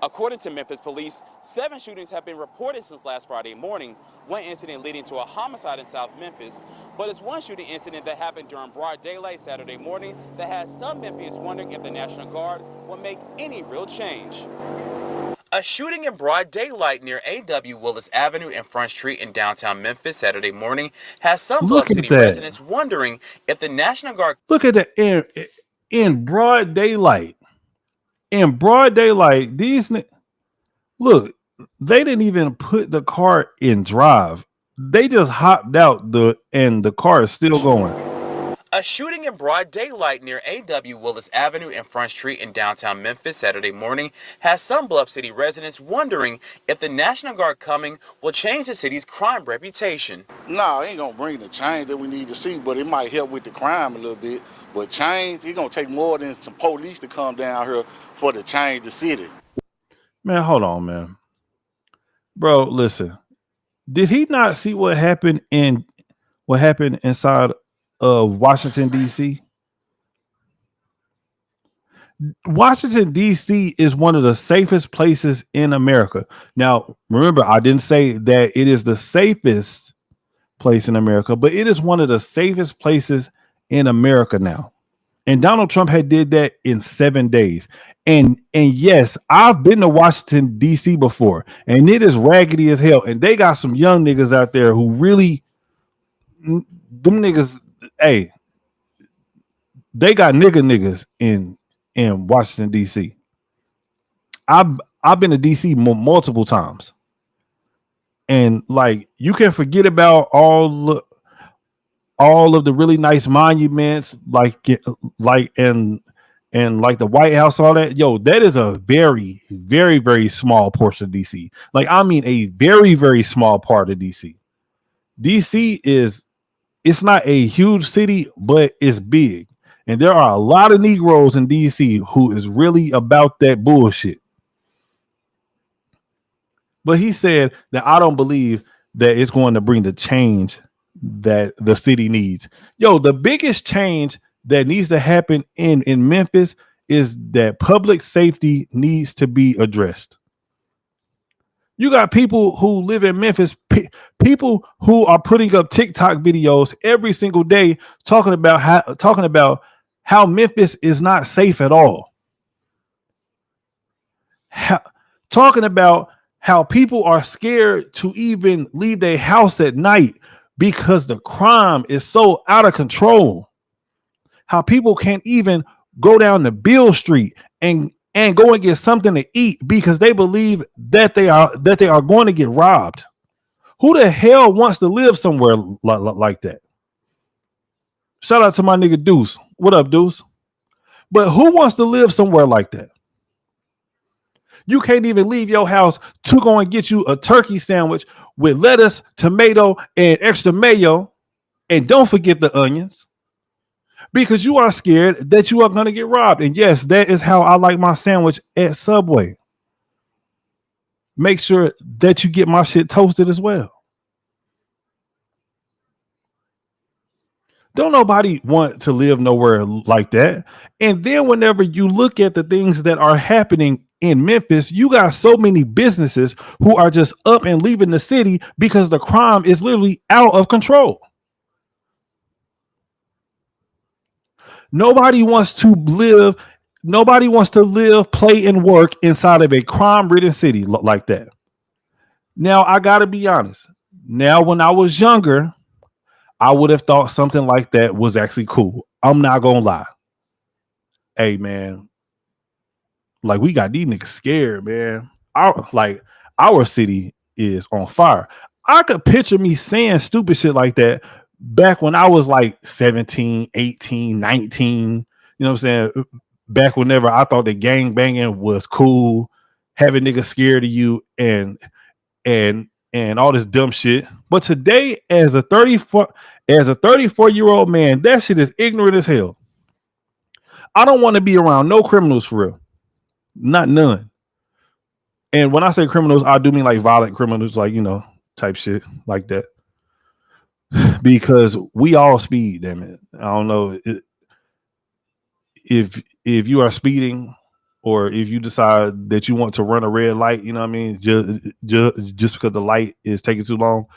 According to Memphis police, 7 shootings have been reported since last Friday morning, one incident leading to a homicide in South Memphis. But it's one shooting incident that happened during broad daylight Saturday morning that has some Memphians wondering if the National Guard will make any real change. A shooting in broad daylight near A.W. Willis Avenue and Front Street in downtown Memphis Saturday morning has some Bluff City residents wondering if the National Guard... Look at that in broad daylight. In broad daylight, these look, they didn't even put the car in drive. They just hopped out and the car is still going. A shooting in broad daylight near A.W. Willis Avenue and Front Street in downtown Memphis Saturday morning has some Bluff City residents wondering if the National Guard coming will change the city's crime reputation. No, it ain't gonna bring the change that we need to see, but it might help with the crime a little bit. But change, it's gonna take more than some police to come down here for to change the city. Man, hold on, man. Bro, listen. Did he not see what happened inside of Washington, D.C.? Washington, D.C. is one of the safest places in America. Now, remember, I didn't say that it is the safest place in America, but it is one of the safest places in America now. And Donald Trump had did that in 7 days. And yes, I've been to Washington, D.C. before, and it is raggedy as hell. And they got some young niggas out there who really, them niggas, hey, they got niggas in Washington, D.C. I've been to D.C. multiple times. And like, you can forget about all of the really nice monuments, like and like the White House, all that. Yo, that is a very, very, very small portion of DC. Like, I mean, a very, very small part of DC. DC it's not a huge city, but it's big. And there are a lot of Negroes in DC who is really about that bullshit. But he said that I don't believe that it's going to bring the change that the city needs. Yo, the biggest change that needs to happen in Memphis is that public safety needs to be addressed. You got people who live in Memphis, people who are putting up TikTok videos every single day talking about how Memphis is not safe at all. Talking about how people are scared to even leave their house at night because the crime is so out of control. How people can't even go down to Beale Street and go and get something to eat because they believe that they are going to get robbed. Who the hell wants to live somewhere like that? Shout out to my nigga Deuce. What up, Deuce? But who wants to live somewhere like that? You can't even leave your house to go and get you a turkey sandwich with lettuce, tomato, and extra mayo. And don't forget the onions. Because you are scared that you are going to get robbed. And yes, that is how I like my sandwich at Subway. Make sure that you get my shit toasted as well. Don't nobody want to live nowhere like that. And then whenever you look at the things that are happening in Memphis, you got so many businesses who are just up and leaving the city because the crime is literally out of control. Nobody wants to live, play, and work inside of a crime-ridden city like that. Now, I got to be honest. Now, when I was younger, I would have thought something like that was actually cool. I'm not going to lie. Hey, man. Like, we got these niggas scared, man. Our city is on fire. I could picture me saying stupid shit like that back when I was like 17, 18, 19, you know what I'm saying? Back whenever I thought that gang banging was cool, having niggas scared of you and all this dumb shit. But today, as a 34-year-old man, that shit is ignorant as hell. I don't want to be around no criminals for real. Not none. And when I say criminals, I do mean like violent criminals, like, you know, type shit like that. Because we all speed, damn it. I don't know if you are speeding or if you decide that you want to run a red light, you know what I mean? Just because the light is taking too long,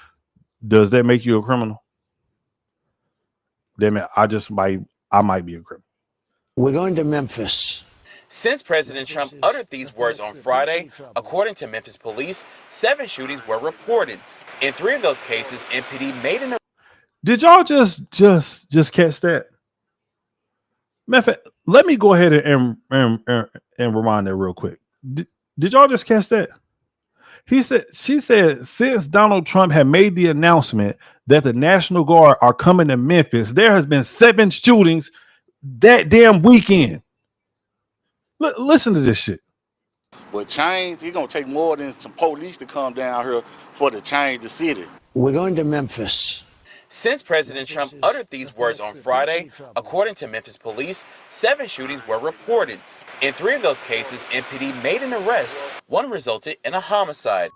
does that make you a criminal? Damn it, I might be a criminal. We're going to Memphis. Since President Trump uttered these words on Friday, according to Memphis police, 7 shootings were reported. In 3 of those cases, MPD made an. Did y'all just catch that? Matter, let me go ahead and rewind that real quick. Did y'all just catch that? She said, since Donald Trump had made the announcement that the National Guard are coming to Memphis, there has been 7 shootings that damn weekend. Listen to this shit. But change, it's gonna take more than some police to come down here for to change the city. We're going to Memphis. Since President Trump uttered these words on Friday, according to Memphis police, 7 shootings were reported. In 3 of those cases, MPD made an arrest. One resulted in a homicide.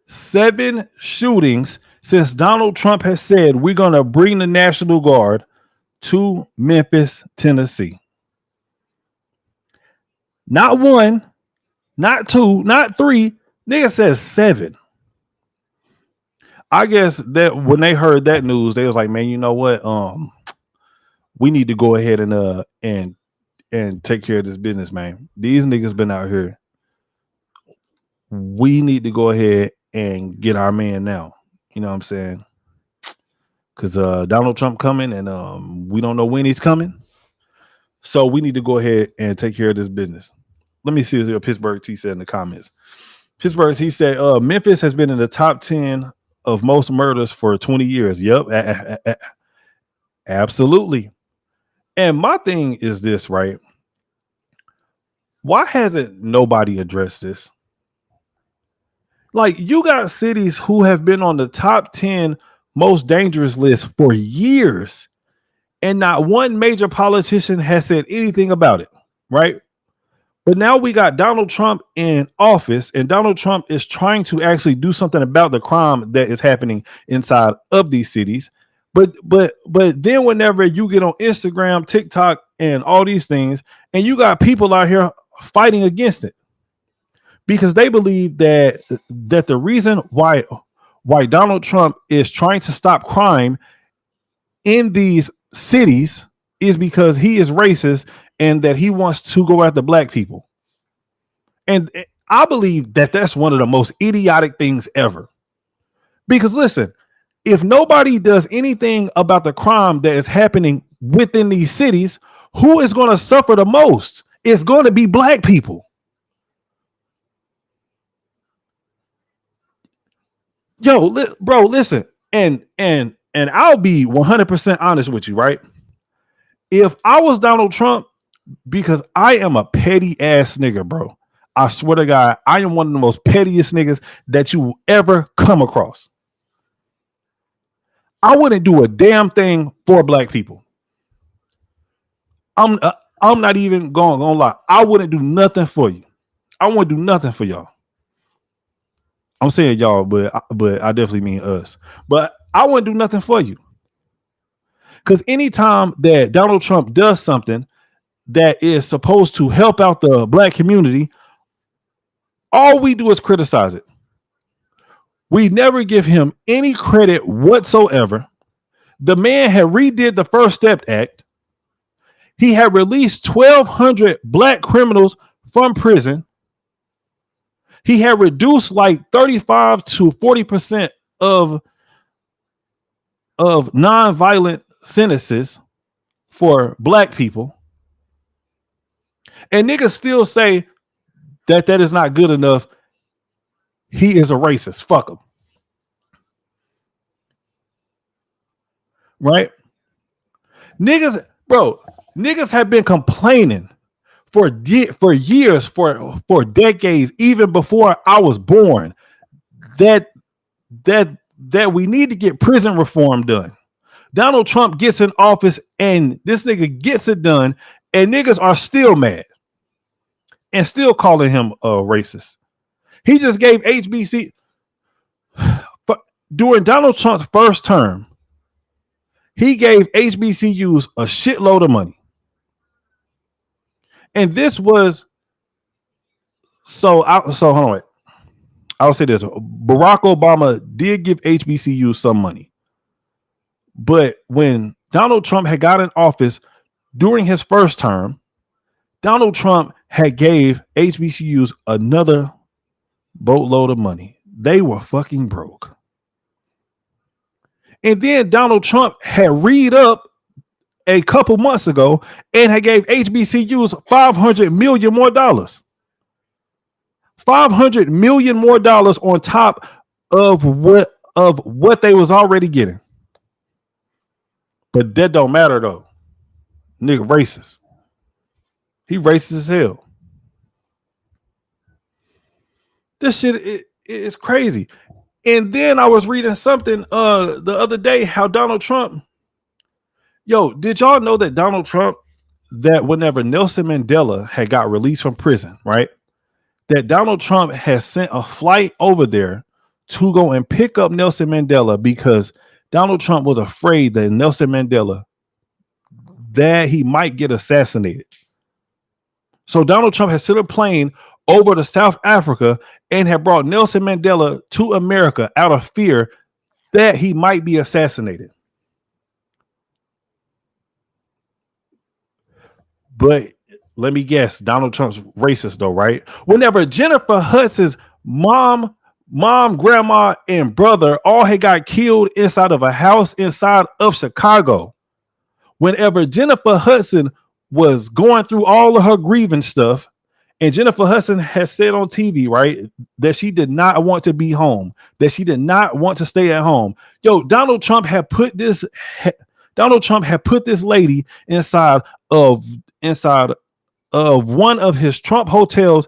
7 shootings since Donald Trump has said we're going to bring the National Guard to Memphis, Tennessee. Not 1, not 2, not 3. Nigga says 7. I guess that when they heard that news, they was like, man, you know what? We need to go ahead and take care of this business, man. These niggas been out here. We need to go ahead and get our man now. You know what I'm saying? Because Donald Trump coming and we don't know when he's coming. So we need to go ahead and take care of this business. Let me see what Pittsburgh T said in the comments. Pittsburgh T said, Memphis has been in the top 10 of most murders for 20 years. Yep. Absolutely. And my thing is this, right? Why hasn't nobody addressed this? Like, you got cities who have been on the top 10 most dangerous list for years, and not one major politician has said anything about it, right? But now we got Donald Trump in office, and Donald Trump is trying to actually do something about the crime that is happening inside of these cities. But then whenever you get on Instagram, TikTok, and all these things, and you got people out here fighting against it because they believe that the reason why Donald Trump is trying to stop crime in these cities is because he is racist and that he wants to go after black people. And I believe that that's one of the most idiotic things ever. Because listen, if nobody does anything about the crime that is happening within these cities, who is going to suffer the most? It's going to be black people. Yo, bro, listen, and I'll be 100% honest with you, right? If I was Donald Trump, because I am a petty ass nigga, bro. I swear to God, I am one of the most pettiest niggas that you will ever come across. I wouldn't do a damn thing for black people. I'm not even gonna lie. I wouldn't do nothing for you. I wouldn't do nothing for y'all. I'm saying y'all, but I definitely mean us. But I wouldn't do nothing for you. Because anytime that Donald Trump does something that is supposed to help out the black community, all we do is criticize it. We never give him any credit whatsoever. The man had redid the First Step Act. He had released 1,200 black criminals from prison. He had reduced like 35 to 40% of nonviolent sentences for black people. And niggas still say that is not good enough. He is a racist. Fuck him. Right? Niggas have been complaining for years, for decades, even before I was born, that we need to get prison reform done. Donald Trump gets in office and this nigga gets it done, and niggas are still mad and still calling him a racist. He just gave HBC during Donald Trump's first term. He gave HBCUs a shitload of money. And this was hold on, wait. I'll say this. Barack Obama did give HBCUs some money. But when Donald Trump had got in office during his first term, Donald Trump had gave HBCUs another boatload of money. They were fucking broke. And then Donald Trump had read up a couple months ago and had gave HBCUs $500 million more. $500 million more on top of what they was already getting. But that don't matter though. Nigga racist. He racist as hell. This shit is crazy. And then I was reading something the other day how Donald Trump, did y'all know that Donald Trump, that whenever Nelson Mandela had got released from prison, right? That Donald Trump has sent a flight over there to go and pick up Nelson Mandela because Donald Trump was afraid that Nelson Mandela, that he might get assassinated. So Donald Trump has sent a plane over to South Africa and had brought Nelson Mandela to America out of fear that he might be assassinated. But let me guess, Donald Trump's racist though, right? Whenever Jennifer Hudson's mom, grandma, and brother all had got killed inside of a house inside of Chicago, whenever Jennifer Hudson was going through all of her grieving stuff, and Jennifer Hudson has said on TV, right, that she did not want to be home, that she did not want to stay at home. Donald Trump had put this lady inside of one of his Trump hotels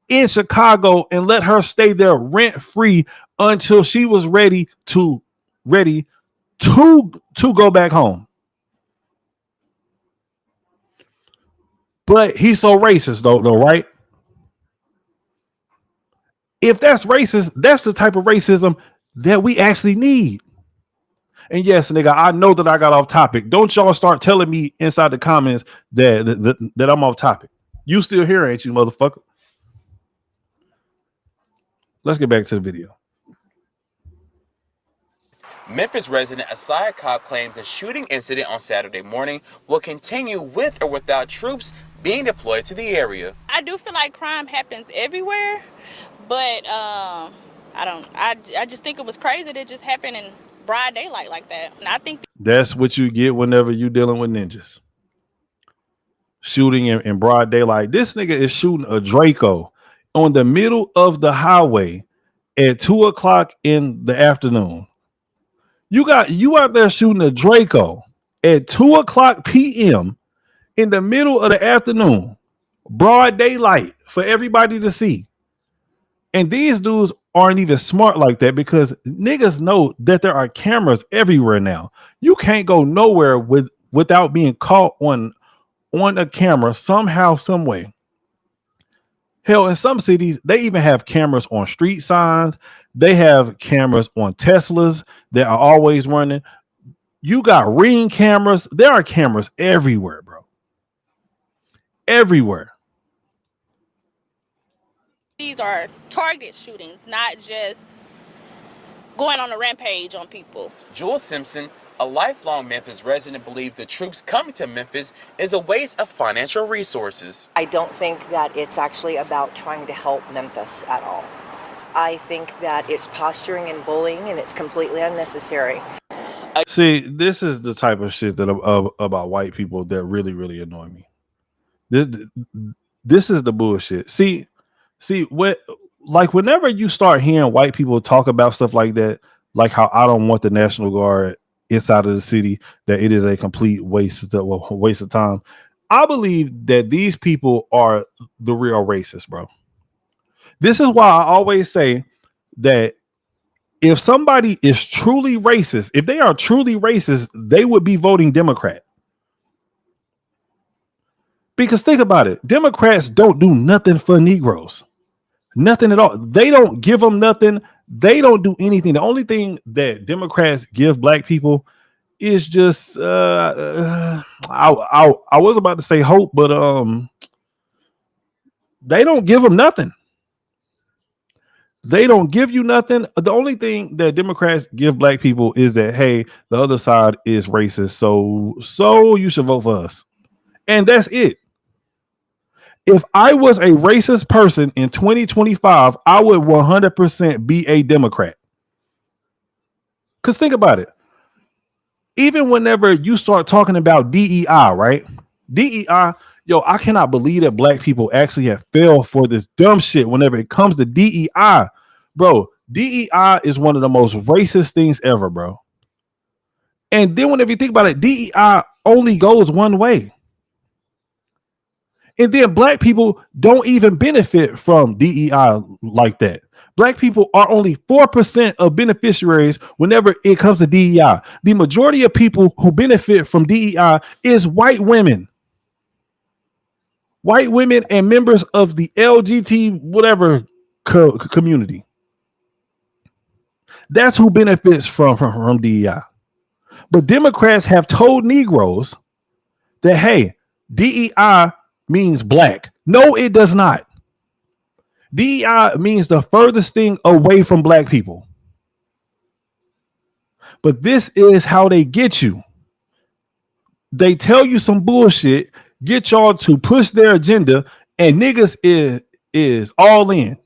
in Chicago and let her stay there rent free until she was ready to go back home. But he's so racist though, right? If that's racist, that's the type of racism that we actually need. And yes, nigga, I know that I got off topic. Don't y'all start telling me inside the comments that I'm off topic. You still here, ain't you, motherfucker? Let's get back to the video. Memphis resident Asaya Cobb claims the shooting incident on Saturday morning will continue with or without troops being deployed to the area. I do feel like crime happens everywhere, but I just think it was crazy that it just happened in broad daylight like that. And I think that's what you get whenever you dealing with ninjas. Shooting in broad daylight. This nigga is shooting a Draco on the middle of the highway at 2:00 in the afternoon. You out there shooting a Draco at 2:00 p.m. in the middle of the afternoon, broad daylight for everybody to see. And these dudes aren't even smart like that because niggas know that there are cameras everywhere now. You can't go nowhere without being caught on a camera somehow, some way. Hell, in some cities, they even have cameras on street signs. They have cameras on Teslas that are always running. You got Ring cameras. There are cameras everywhere, bro. Everywhere. these are targeted shootings, not just going on a rampage on people. Jules Simpson, a lifelong Memphis resident, believes the troops coming to Memphis is a waste of financial resources. I don't think that it's actually about trying to help Memphis at all. I think that it's posturing and bullying, and it's completely unnecessary. See, this is the type of shit that about white people that really, really annoy me. This is the bullshit. See, what, like, whenever you start hearing white people talk about stuff like that, like how I don't want the National Guard inside of the city, that it is a complete waste of time. I believe that these people are the real racists, bro. This is why I always say that if somebody is truly racist, if they are truly racist, they would be voting Democrat. Because think about it. Democrats don't do nothing for Negroes. Nothing at all. They don't give them nothing. They don't do anything. The only thing that Democrats give black people is just I was about to say hope, but they don't give them nothing. They don't give you nothing. The only thing that Democrats give black people is that, hey, the other side is racist, so you should vote for us. And that's it. If I was a racist person in 2025, I would 100% be a Democrat. Because think about it. Even whenever you start talking about DEI, right? DEI, Yo, I cannot believe that black people actually have failed for this dumb shit whenever it comes to DEI. Bro, DEI is one of the most racist things ever, bro. And then whenever you think about it, DEI only goes one way. And then black people don't even benefit from DEI like that. Black people are only 4% of beneficiaries whenever it comes to DEI. The majority of people who benefit from DEI is white women. White women and members of the LGBT whatever community. That's who benefits from DEI. But Democrats have told Negroes that, hey, DEI means black. No, it does not. DEI means the furthest thing away from black people. But this is how they get you. They tell you some bullshit, get y'all to push their agenda, and niggas is all in.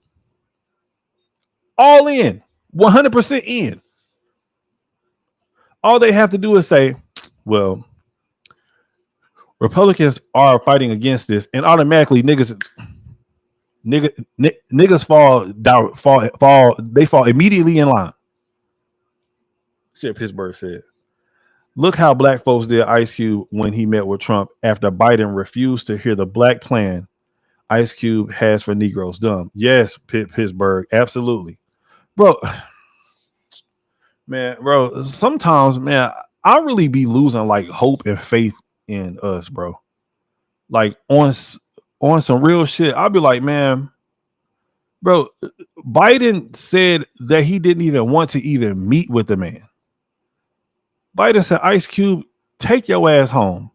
All in. 100% in. All they have to do is say, well, Republicans are fighting against this, and automatically niggas fall immediately in line. Shit, Pittsburgh said. Look how black folks did Ice Cube when he met with Trump after Biden refused to hear the black plan Ice Cube has for Negroes. Dumb. Yes, Pittsburgh, absolutely, bro. Man, bro. Sometimes, man, I really be losing like hope and faith in us, bro. Like on some real shit, I'll be like, man, bro, Biden said that he didn't even want to even meet with the man. Biden said, Ice Cube, take your ass home.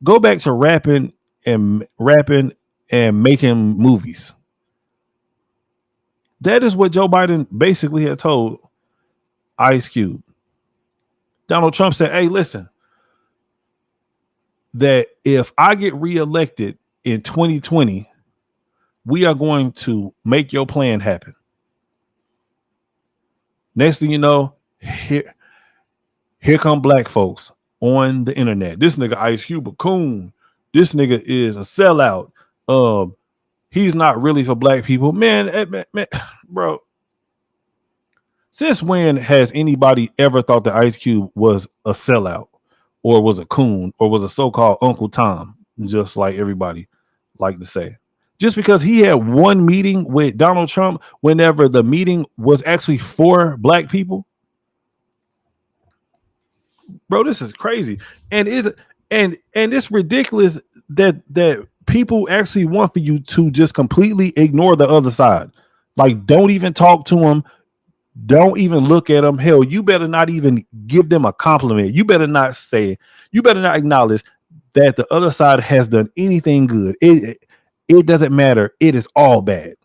Go back to rapping and making movies. That is what Joe Biden basically had told Ice Cube. Donald Trump said, hey, listen, that if I get reelected in 2020, we are going to make your plan happen. Next thing you know, here come black folks on the internet. This nigga Ice Cube a coon. This nigga is a sellout. He's not really for black people. Man, bro. Since when has anybody ever thought that Ice Cube was a sellout or was a coon or was a so-called Uncle Tom, just like everybody like to say? Just because he had one meeting with Donald Trump whenever the meeting was actually for black people? Bro, this is crazy. And it's ridiculous that people actually want for you to just completely ignore the other side. Like, don't even talk to them. Don't even look at them. Hell, you better not even give them a compliment. You better not acknowledge that the other side has done anything good. It doesn't matter. It is all bad.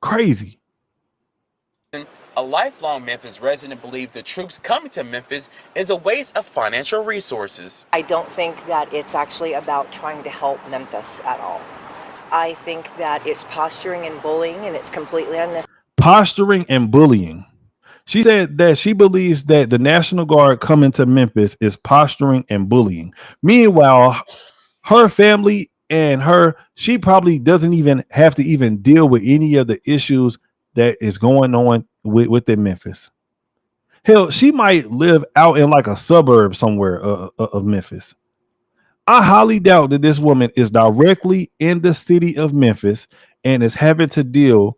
Crazy. A lifelong Memphis resident believes the troops coming to Memphis is a waste of financial resources. I don't think that it's actually about trying to help Memphis at all. I think that it's posturing and bullying, and it's completely unnecessary. Posturing and bullying. She said that she believes that the National Guard coming to Memphis is posturing and bullying. Meanwhile, her family and she probably doesn't even have to even deal with any of the issues that is going on within Memphis. Hell, she might live out in like a suburb somewhere of Memphis. I highly doubt that this woman is directly in the city of Memphis and is having to deal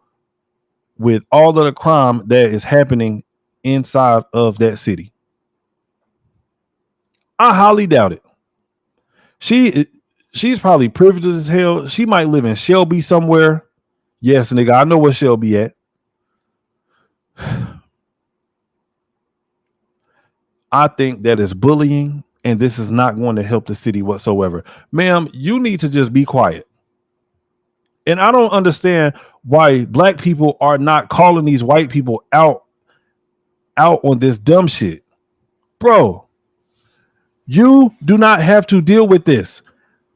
with all of the crime that is happening inside of that city. I highly doubt it. She's probably privileged as hell. She might live in Shelby somewhere. Yes, nigga, I know where Shelby at. I think that is bullying, and this is not going to help the city whatsoever. Ma'am, you need to just be quiet. And I don't understand why black people are not calling these white people out on this dumb shit. Bro, you do not have to deal with this.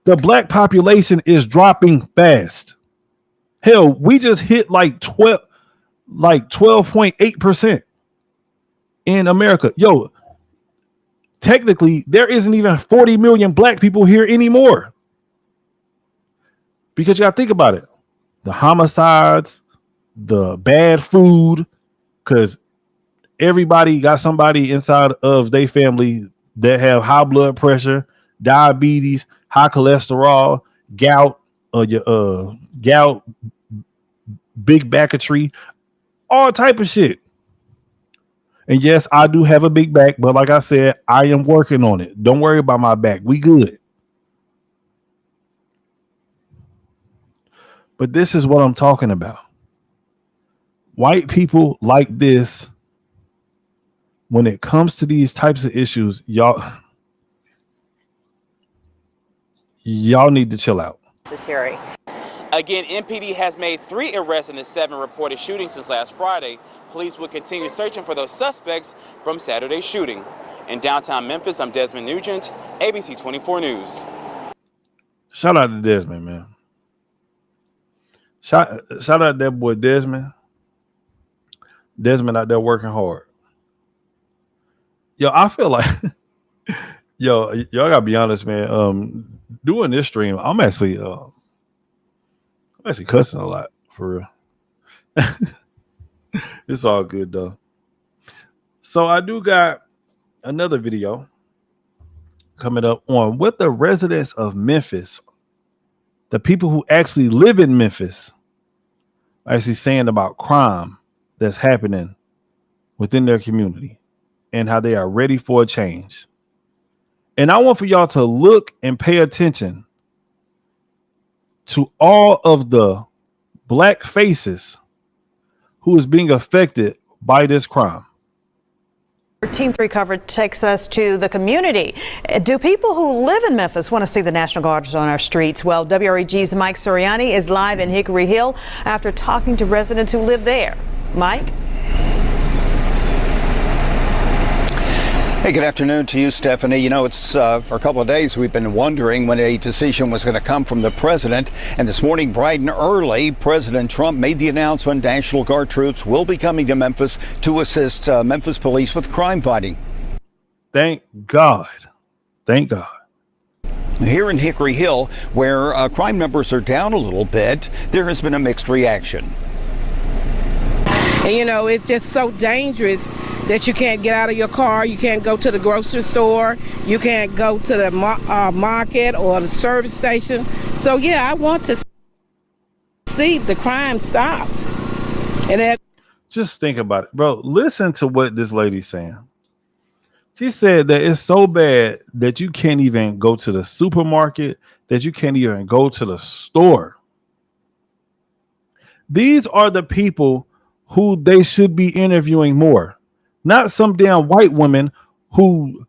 The black population is dropping fast. Hell, we just hit like 12.8% in America. Yo, technically there isn't even 40 million black people here anymore. Because you gotta think about it. The homicides, the bad food, because everybody got somebody inside of their family that have high blood pressure, diabetes, high cholesterol, gout, gout, big backatry, all type of shit. And yes, I do have a big back, but like I said, I am working on it. Don't worry about my back. We good. But this is what I'm talking about. White people like this, when it comes to these types of issues, y'all need to chill out. Necessary. Again, MPD has made 3 arrests in the 7 reported shootings since last Friday. Police will continue searching for those suspects from Saturday's shooting. In downtown Memphis, I'm Desmond Nugent, ABC 24 News. Shout out to Desmond, man. Shout out that boy Desmond. Desmond out there working hard. Yo, I feel like y'all gotta be honest, man. Doing this stream, I'm actually cussing a lot for real. It's all good though. So I do got another video coming up on what the residents of Memphis, the people who actually live in Memphis, are actually saying about crime that's happening within their community and how they are ready for a change. And I want for y'all to look and pay attention to all of the black faces who is being affected by this crime. Team 3 coverage takes us to the community. Do people who live in Memphis want to see the National Guards on our streets? Well, WREG's Mike Soriani is live in Hickory Hill after talking to residents who live there. Mike? Hey, good afternoon to you, Stephanie. You know, it's for a couple of days we've been wondering when a decision was going to come from the president. And this morning, bright and early, President Trump made the announcement National Guard troops will be coming to Memphis to assist Memphis police with crime fighting. Thank God. Thank God. Here in Hickory Hill, where crime numbers are down a little bit, there has been a mixed reaction. And, you know, it's just so dangerous that you can't get out of your car, you can't go to the grocery store, you can't go to the market or the service station. So, yeah, I want to see the crime stop. And just think about it, bro. Listen to what this lady's saying. She said that it's so bad that you can't even go to the supermarket, that you can't even go to the store. These are the people who they should be interviewing more. Not some damn white woman who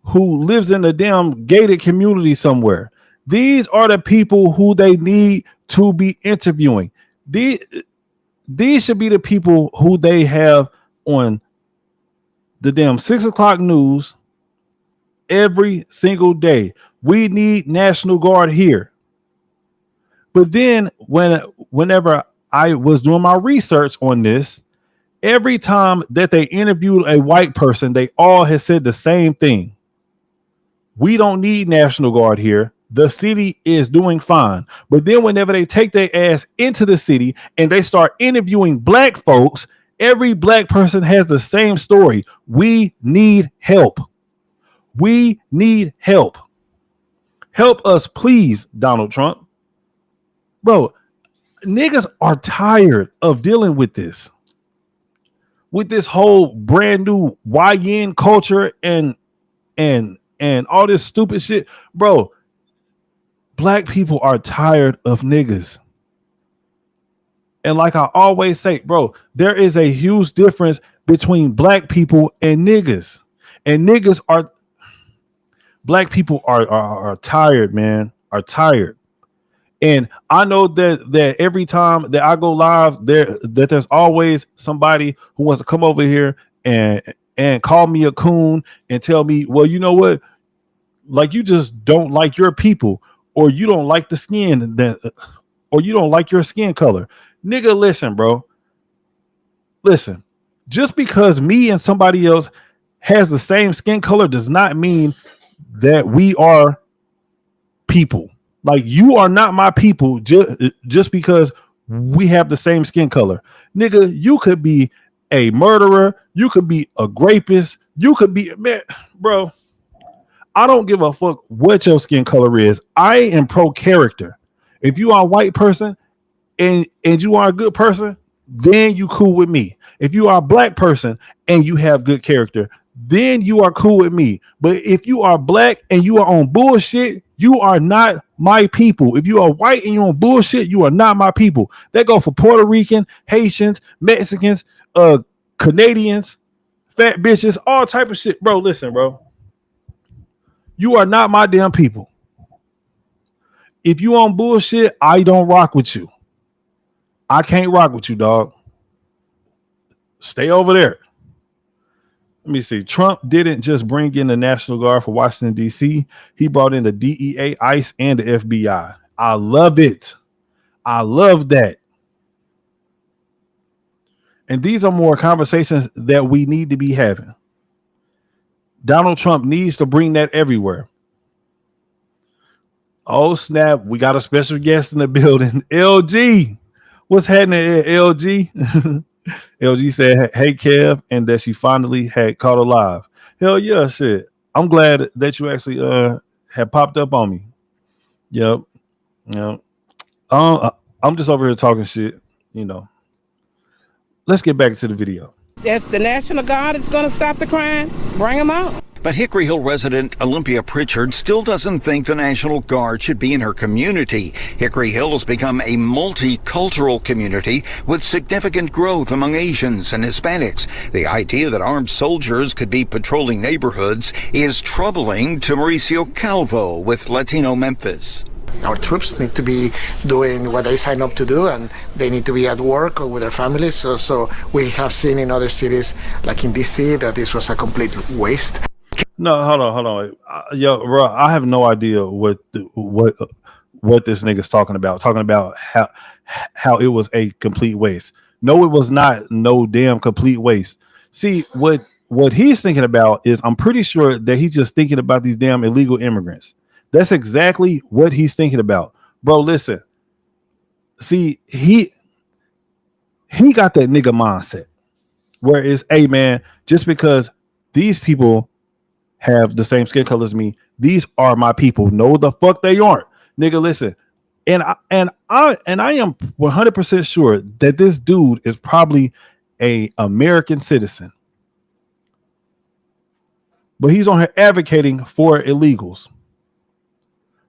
lives in a damn gated community somewhere. These are the people who they need to be interviewing. These should be the people who they have on the damn 6 o'clock news every single day. We need National Guard here. But then whenever I was doing my research on this, every time that they interviewed a white person, they all had said the same thing. We don't need National Guard here. The city is doing fine. But then whenever they take their ass into the city and they start interviewing black folks, every black person has the same story. We need help. We need help. Help us, please, Donald Trump. Bro, niggas are tired of dealing with this. With this whole brand new YN culture and all this stupid shit, bro. Black people are tired of niggas. And like I always say, bro, there is a huge difference between black people and niggas. And black people are tired, man. Are tired. And I know that every time that I go live, there's always somebody who wants to come over here and call me a coon and tell me, well, you know what? Like, you just don't like your people, or you don't like the skin, or you don't like your skin color. Nigga, listen, bro. Listen, just because me and somebody else has the same skin color does not mean that we are people. Like, you are not my people just because we have the same skin color. Nigga, you could be a murderer, you could be a rapist, you could be, man, bro, I don't give a fuck what your skin color is. I am pro character. If you are a white person and you are a good person, then you cool with me. If you are a black person and you have good character, then you are cool with me. But if you are black and you are on bullshit, you are not my people. If you are white and you're on bullshit, you are not my people. That go for Puerto Rican, Haitians, Mexicans, Canadians, fat bitches, all type of shit. Bro, listen, bro. You are not my damn people. If you on bullshit, I don't rock with you. I can't rock with you, dog. Stay over there. Let me see. Trump didn't just bring in the National Guard for Washington, D.C. He brought in the DEA, ICE, and the FBI. I love it. I love that. And these are more conversations that we need to be having. Donald Trump needs to bring that everywhere. Oh, snap. We got a special guest in the building. LG. What's happening, LG? LG said, hey, Kev, and that she finally had caught her live. Hell yeah, shit. I'm glad that you actually had popped up on me. Yep. Yep. I'm just over here talking shit, you know. Let's get back to the video. If the National Guard is going to stop the crime, bring them out. But Hickory Hill resident Olympia Pritchard still doesn't think the National Guard should be in her community. Hickory Hill has become a multicultural community with significant growth among Asians and Hispanics. The idea that armed soldiers could be patrolling neighborhoods is troubling to Mauricio Calvo with Latino Memphis. Our troops need to be doing what they sign up to do, and they need to be at work or with their families. So we have seen in other cities, like in DC, that this was a complete waste. No, hold on. Yo, bro, I have no idea what this nigga's talking about. Talking about how it was a complete waste. No, it was not no damn complete waste. See, what he's thinking about is, I'm pretty sure that he's just thinking about these damn illegal immigrants. That's exactly what he's thinking about. Bro, listen. See, he got that nigga mindset where it's, hey man, just because these people have the same skin color as me, these are my people. No, the fuck they aren't. Nigga, listen. And I am 100% sure that this dude is probably a American citizen. But he's on here advocating for illegals.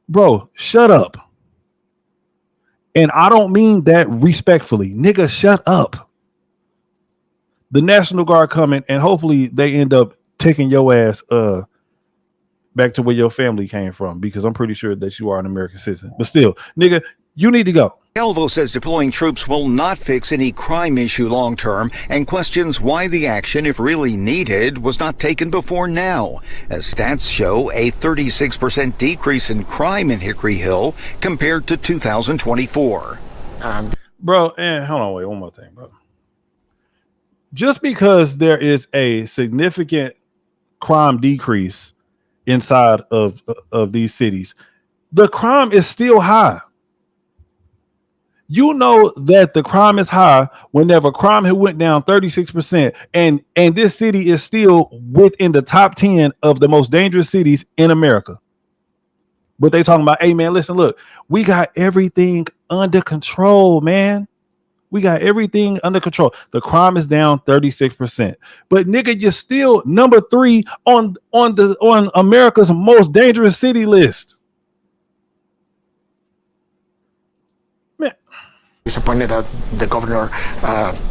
Bro, shut up. And I don't mean that respectfully. Nigga, shut up. The National Guard coming, and hopefully they end up taking your ass back to where your family came from, because I'm pretty sure that you are an American citizen. But still, nigga, you need to go. Calvo says deploying troops will not fix any crime issue long term, and questions why the action, if really needed, was not taken before now, as stats show a 36% decrease in crime in Hickory Hill compared to 2024. Bro, and hold on, wait, one more thing, bro. Just because there is a significant crime decrease inside of these cities, the crime is still high. You know that the crime is high whenever crime had went down 36%, and this city is still within the top 10 of the most dangerous cities in America. But they talking about, hey man, listen, look, we got everything under control, man. We got everything under control. The crime is down 36%. But nigga, you're still number 3 on America's most dangerous city list. Disappointed that the governor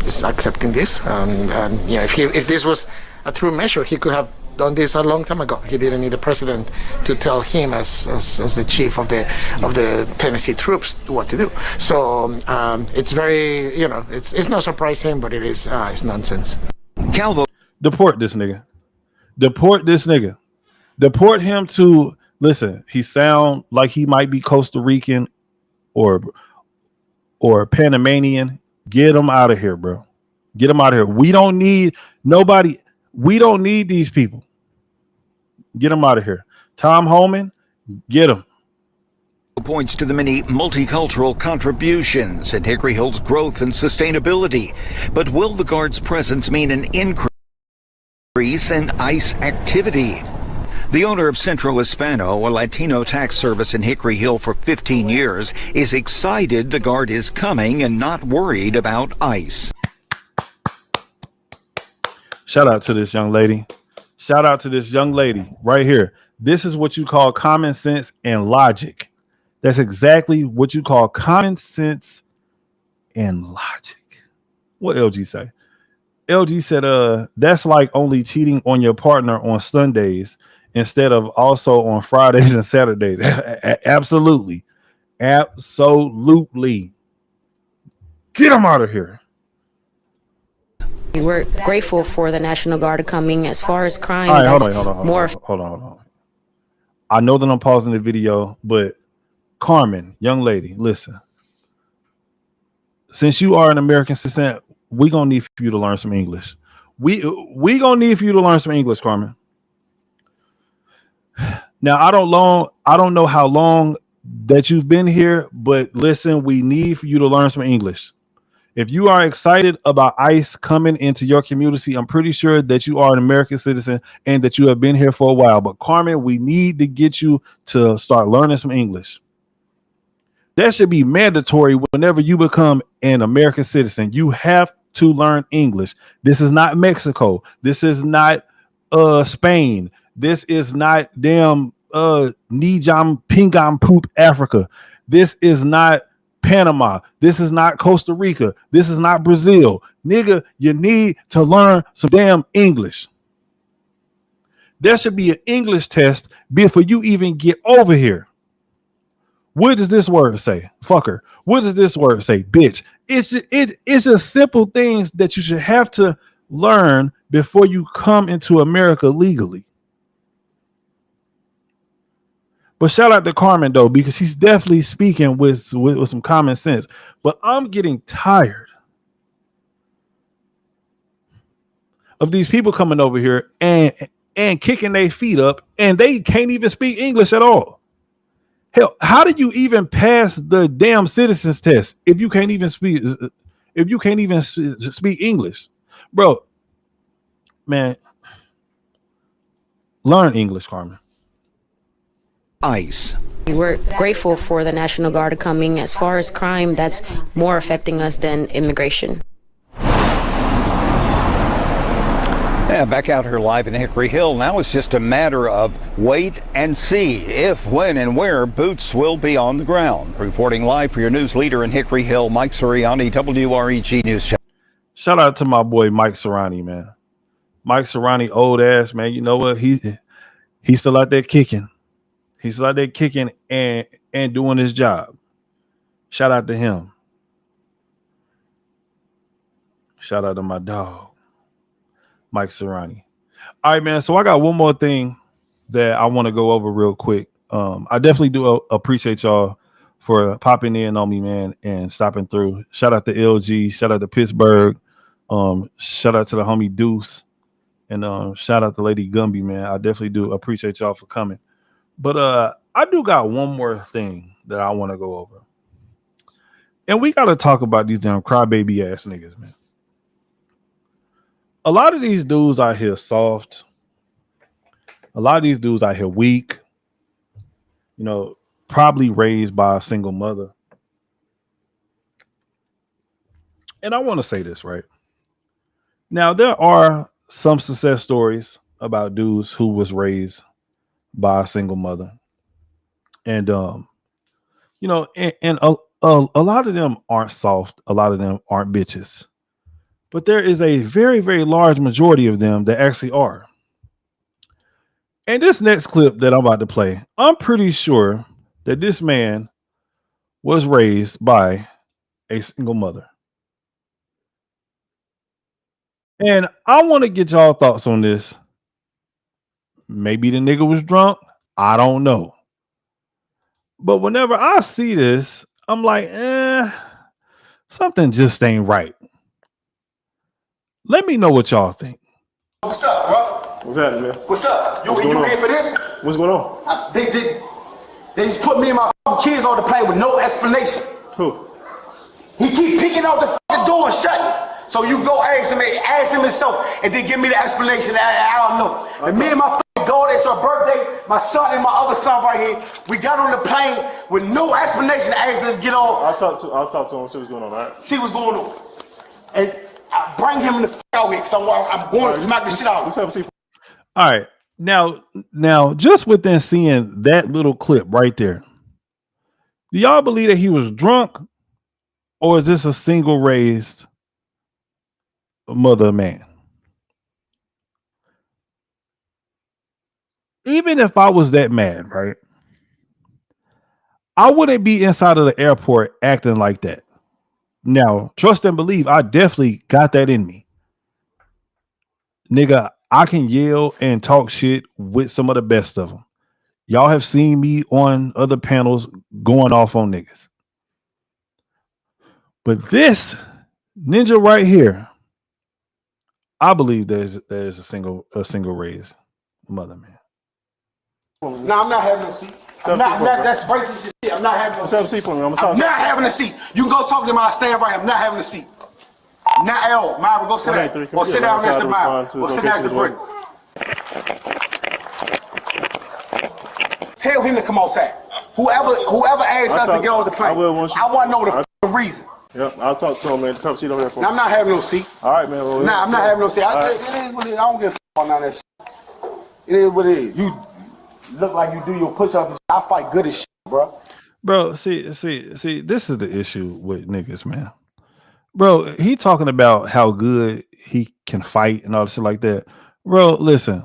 is accepting this, and you know, if this was a true measure, he could have done this a long time ago. He didn't need the president to tell him as the chief of the Tennessee troops what to do. So it's very, you know, it's not surprising, but it's nonsense. Calvo, deport this nigga. Deport this nigga. Deport him to, listen, he sound like he might be Costa Rican or Panamanian. Get him out of here, bro. Get him out of here. We don't need nobody. We don't need these people. Get them out of here. Tom Homan, get him. Points to the many multicultural contributions in Hickory Hill's growth and sustainability. But will the Guard's presence mean an increase in ICE activity? The owner of Centro Hispano, a Latino tax service in Hickory Hill for 15 years, is excited the Guard is coming and not worried about ICE. Shout out to this young lady. Shout out to this young lady right here. This is what you call common sense and logic. That's exactly what you call common sense and logic. What LG say? LG said, that's like only cheating on your partner on Sundays instead of also on Fridays and Saturdays. Absolutely. Absolutely. Get them out of here. We're grateful for the National Guard coming. As far as crime, all right, hold on. I know that I'm pausing the video, but Carmen, young lady, listen. Since you are an American citizen, we gonna need for you to learn some English. We gonna need for you to learn some English, Carmen. Now, I don't know how long that you've been here, but listen, we need for you to learn some English. If you are excited about ICE coming into your community, I'm pretty sure that you are an American citizen and that you have been here for a while. But Carmen, we need to get you to start learning some English. That should be mandatory whenever you become an American citizen. You have to learn English. This is not Mexico. This is not Spain. This is not damn Nijam Pingam Poop Africa. This is not Panama. This is not Costa Rica. This is not Brazil. Nigga, you need to learn some damn English. There should be an English test before you even get over here. What does this word say? Fucker. What does this word say? Bitch. It's just simple things that you should have to learn before you come into America legally. But shout out to Carmen though, because he's definitely speaking with some common sense. But I'm getting tired of these people coming over here and kicking their feet up, and they can't even speak English at all. Hell, how did you even pass the damn citizens test if you can't even speak English, bro? Man, learn English, Carmen. ICE. We're grateful for the National Guard coming. As far as crime, that's more affecting us than immigration. Yeah, back out here live in Hickory Hill. Now it's just a matter of wait and see if, when, and where boots will be on the ground. Reporting live for your news leader in Hickory Hill, Mike Suriani, WREG News Channel. Shout out to my boy Mike Suriani, man. Mike Suriani, old ass, man. You know what? He's still out there kicking. He's out there kicking and doing his job. Shout out to him. Shout out to my dog, Mike Suriani. All right, man. So I got one more thing that I want to go over real quick. I definitely do appreciate y'all for popping in on me, man, and stopping through. Shout out to LG. Shout out to Pittsburgh. Shout out to the homie Deuce. And shout out to Lady Gumby, man. I definitely do appreciate y'all for coming. But I do got one more thing that I want to go over. And we got to talk about these damn crybaby ass niggas, man. A lot of these dudes out here soft. A lot of these dudes out here weak. You know, probably raised by a single mother. And I want to say this, right? Now, there are some success stories about dudes who was raised by a single mother. And, you know, and a lot of them aren't soft. A lot of them aren't bitches. But there is a very, very large majority of them that actually are. And this next clip that I'm about to play, I'm pretty sure that this man was raised by a single mother. And I want to get y'all thoughts on this. Maybe the nigga was drunk. I don't know. But whenever I see this, I'm like, something just ain't right. Let me know what y'all think. What's up, bro? What's happening, man? What's up? You going on? here for this? What's going on? They just put me and my kids on the plane with no explanation. Who? He keep picking out the fucking door and shutting it. So you go ask him himself, and then give me the explanation. I don't know. And me and my fucking daughter, it's her birthday. My son and my other son right here. We got on the plane with no explanation. Asked us to get off. I'll talk to him. See what's going on. All right. See what's going on. And I bring him in the fuck out here because I'm going to smack the shit out of him. All right. Now, just within seeing that little clip right there, do y'all believe that he was drunk, or is this a single raised mother man? Even if I was that mad, right, I wouldn't be inside of the airport acting like that. Now, trust and believe, I definitely got that in me. Nigga, I can yell and talk shit with some of the best of them. Y'all have seen me on other panels going off on niggas. But this ninja right here, I believe there's a single raised mother man. No, I'm not having no seat. That's racist shit. I'm not having no seat. For me. I'm not having a seat. You can go talk to him. I'll stand right here. I'm not having a seat. Not at all. Myra, go sit down. Or sit down next to Myra. Or sit next to Brittany. Tell him to come outside. Whoever asks us to get on the plane, I want to know the reason. Yep, I'll talk to him, man. Top seat over there for me. I'm not having no seat. All right, man. Well, I'm not having no seat. It is what it is. I don't give a fuck on none of that shit. It is what it is. You look like you do your push-up and shit. I fight good as shit, bro. Bro, see, this is the issue with niggas, man. Bro, he talking about how good he can fight and all this shit like that. Bro, listen.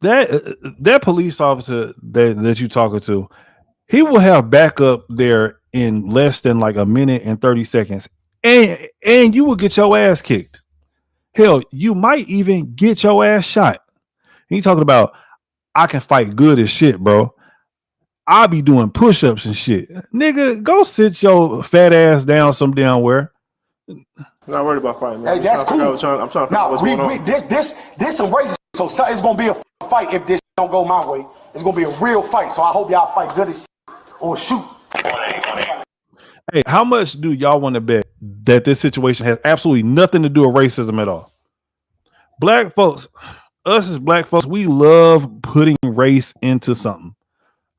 That police officer that you talking to, he will have backup there in less than like a minute and 30 seconds. And you will get your ass kicked. Hell, you might even get your ass shot. He talking about, I can fight good as shit, bro. I'll be doing push-ups and shit. Nigga, go sit your fat ass down some damn where. Not worried about fighting, man. Hey, that's cool. I'm trying to figure out what's going on. This some racist. So it's gonna be a fight if this don't go my way. It's gonna be a real fight. So I hope y'all fight good as shit or shoot. Hey, how much do y'all want to bet that this situation has absolutely nothing to do with racism at all? Black folks, us as black folks, we love putting race into something.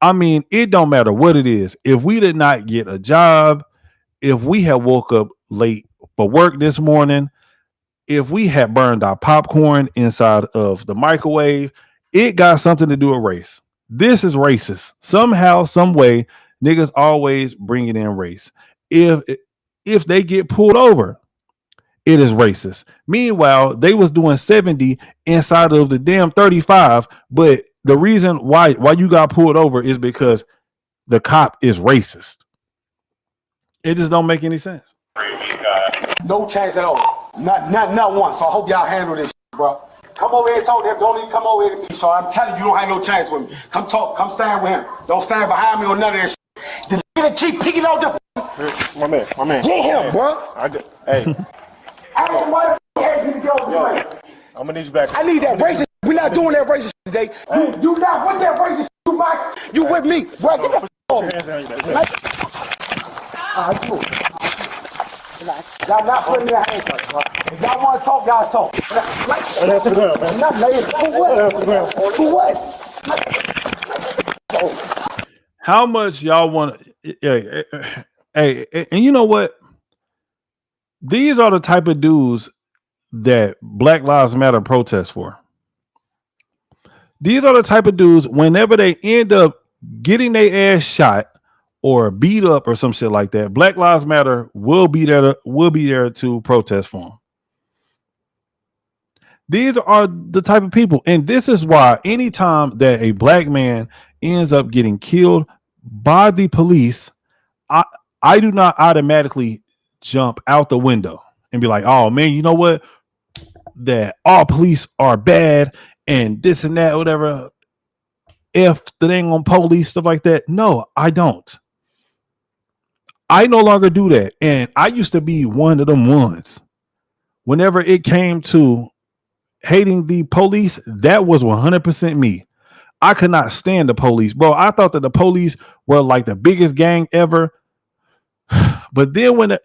I mean, it don't matter what it is. If we did not get a job, if we had woke up late for work this morning, if we had burned our popcorn inside of the microwave, it got something to do with race. This is racist. Somehow, some way, niggas always bring it in race. If they get pulled over, it is racist. Meanwhile, they was doing 70 inside of the damn 35, but the reason why you got pulled over is because the cop is racist. It just don't make any sense. No chance at all. Not one. So I hope y'all handle this shit, bro. Come over here and talk to him. Don't even come over here to me. So I'm telling you, you don't have no chance with me. Come talk. Come stand with him. Don't stand behind me or none of that shit. The nigga keep picking out the. My man. Get him, bro. Hey. Ask him why the asked me to get over the plane. I'm gonna need you back. I need that racist. We're not doing that racist today. You not with that racist. You Mike. You with me, bro? Get the fuck over. Y'all not putting me in handcuffs, bro. If y'all want to talk, y'all talk. For what? How much y'all want? Hey, and you know what? These are the type of dudes that Black Lives Matter protests for. These are the type of dudes, whenever they end up getting their ass shot or beat up or some shit like that, Black Lives Matter will be there to protest for them. These are the type of people, and this is why anytime that a black man ends up getting killed by the police, I do not automatically jump out the window and be like, oh man, you know what? That all police are bad and this and that, whatever. If the dang on police, stuff like that. No, I don't. I no longer do that. And I used to be one of them ones. Whenever it came to hating the police, that was 100% me. I could not stand the police, bro. I thought that the police were like the biggest gang ever. But then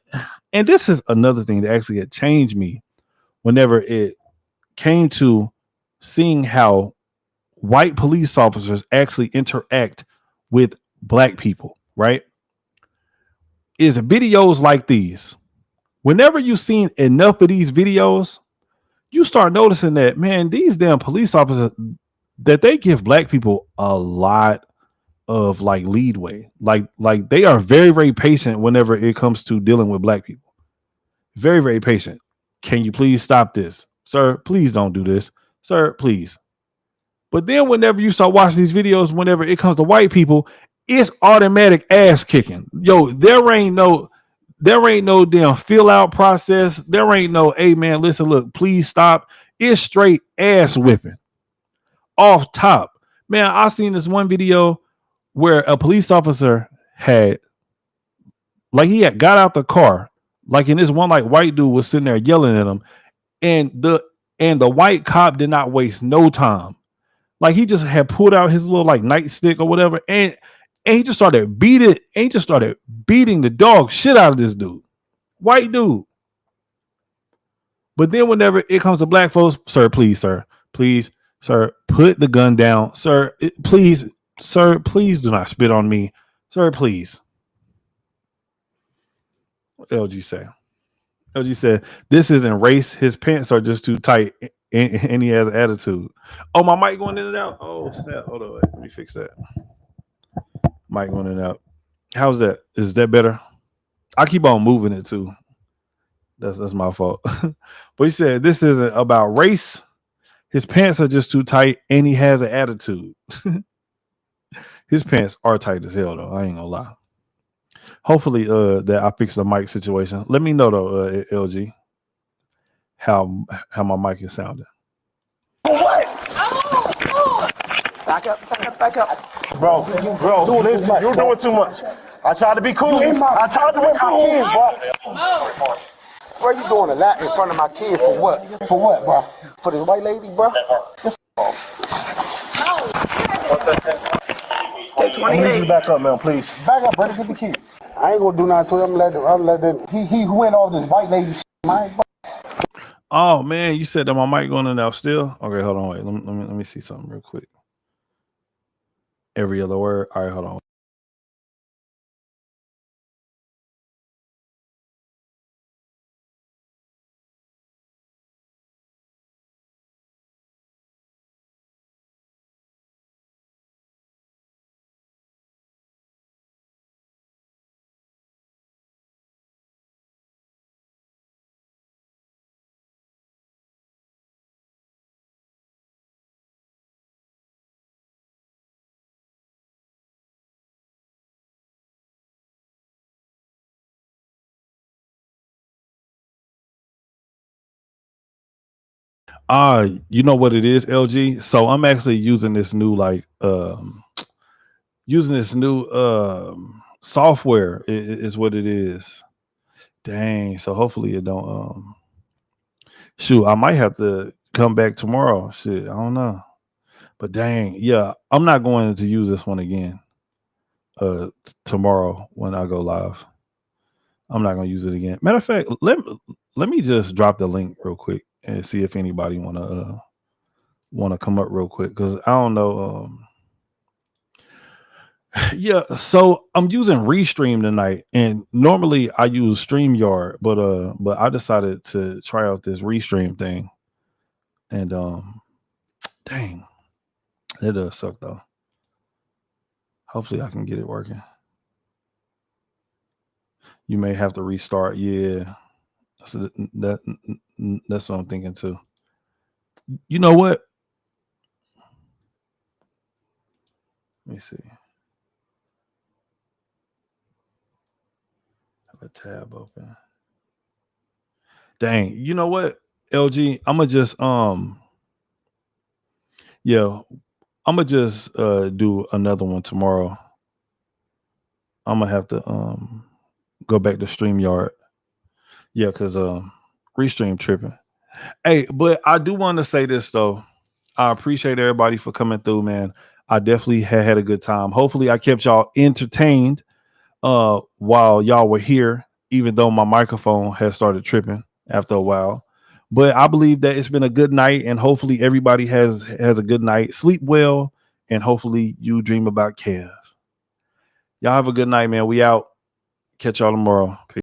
and this is another thing that actually had changed me whenever it came to seeing how white police officers actually interact with black people, right? Is videos like these. Whenever you've seen enough of these videos, you start noticing that, man, these damn police officers, that they give black people a lot of like leadway. Like they are very, very patient whenever it comes to dealing with black people. Very, very patient. Can you please stop this? Sir, please don't do this. Sir, please. But then whenever you start watching these videos, whenever it comes to white people, it's automatic ass kicking. Yo, there ain't no damn fill out process. There ain't no, hey man, listen, look, please stop. It's straight ass whipping off top. Man, I seen this one video where a police officer had got out the car, like in this one like white dude was sitting there yelling at him, and the white cop did not waste no time. Like he just had pulled out his little like nightstick or whatever, and he just started beating the dog shit out of this dude, white dude. But then whenever it comes to black folks, sir, please, sir, put the gun down, sir, please do not spit on me, sir, please. What LG say? LG said, this isn't race. His pants are just too tight, and he has an attitude. Oh, my mic going in and out. Oh snap! Hold on, wait. Let me fix that. Mic going in and out. How's that? Is that better? I keep on moving it too. That's my fault. But he said this isn't about race. His pants are just too tight, and he has an attitude. His pants are tight as hell, though. I ain't gonna lie. Hopefully, that I fix the mic situation. Let me know though, LG, how my mic is sounding. What? Back up. Bro, listen, you're doing too much. I tried to be cool. I tried to be cool, bro. Bro, you doing a lot in front of my kids for what? For what, bro? For this white lady, bro? I need you to back up, man, please. Back up, brother. Get the kids. I ain't gonna do nothing to them. I'm let them. He went off this white lady shit, man. Oh man, you said that my mic going in now still? Okay, hold on, wait. Let me see something real quick. Every other word. All right, hold on. You know what it is, LG? So I'm actually using this new software is what it is. Dang. So hopefully it don't shoot, I might have to come back tomorrow. Shit, I don't know. But dang, yeah, I'm not going to use this one again tomorrow when I go live. I'm not going to use it again. Matter of fact, let me just drop the link real quick and see if anybody want to come up real quick, because I don't know. Yeah, so I'm using Restream tonight, and normally I use StreamYard, but I decided to try out this Restream thing, and dang, it does suck though. Hopefully I can get it working. You may have to restart. Yeah, so that's what I'm thinking too. You know what? Let me see. Have a tab open. Dang, you know what, LG? I'ma just do another one tomorrow. I'm gonna have to go back to StreamYard. Yeah, because Restream tripping. Hey, but I do want to say this though. I appreciate everybody for coming through, man. I definitely had a good time. Hopefully I kept y'all entertained while y'all were here, even though my microphone has started tripping after a while. But I believe that it's been a good night, and hopefully everybody has a good night. Sleep well, and hopefully you dream about Kev. Y'all have a good night, man. We out. Catch y'all tomorrow. Peace.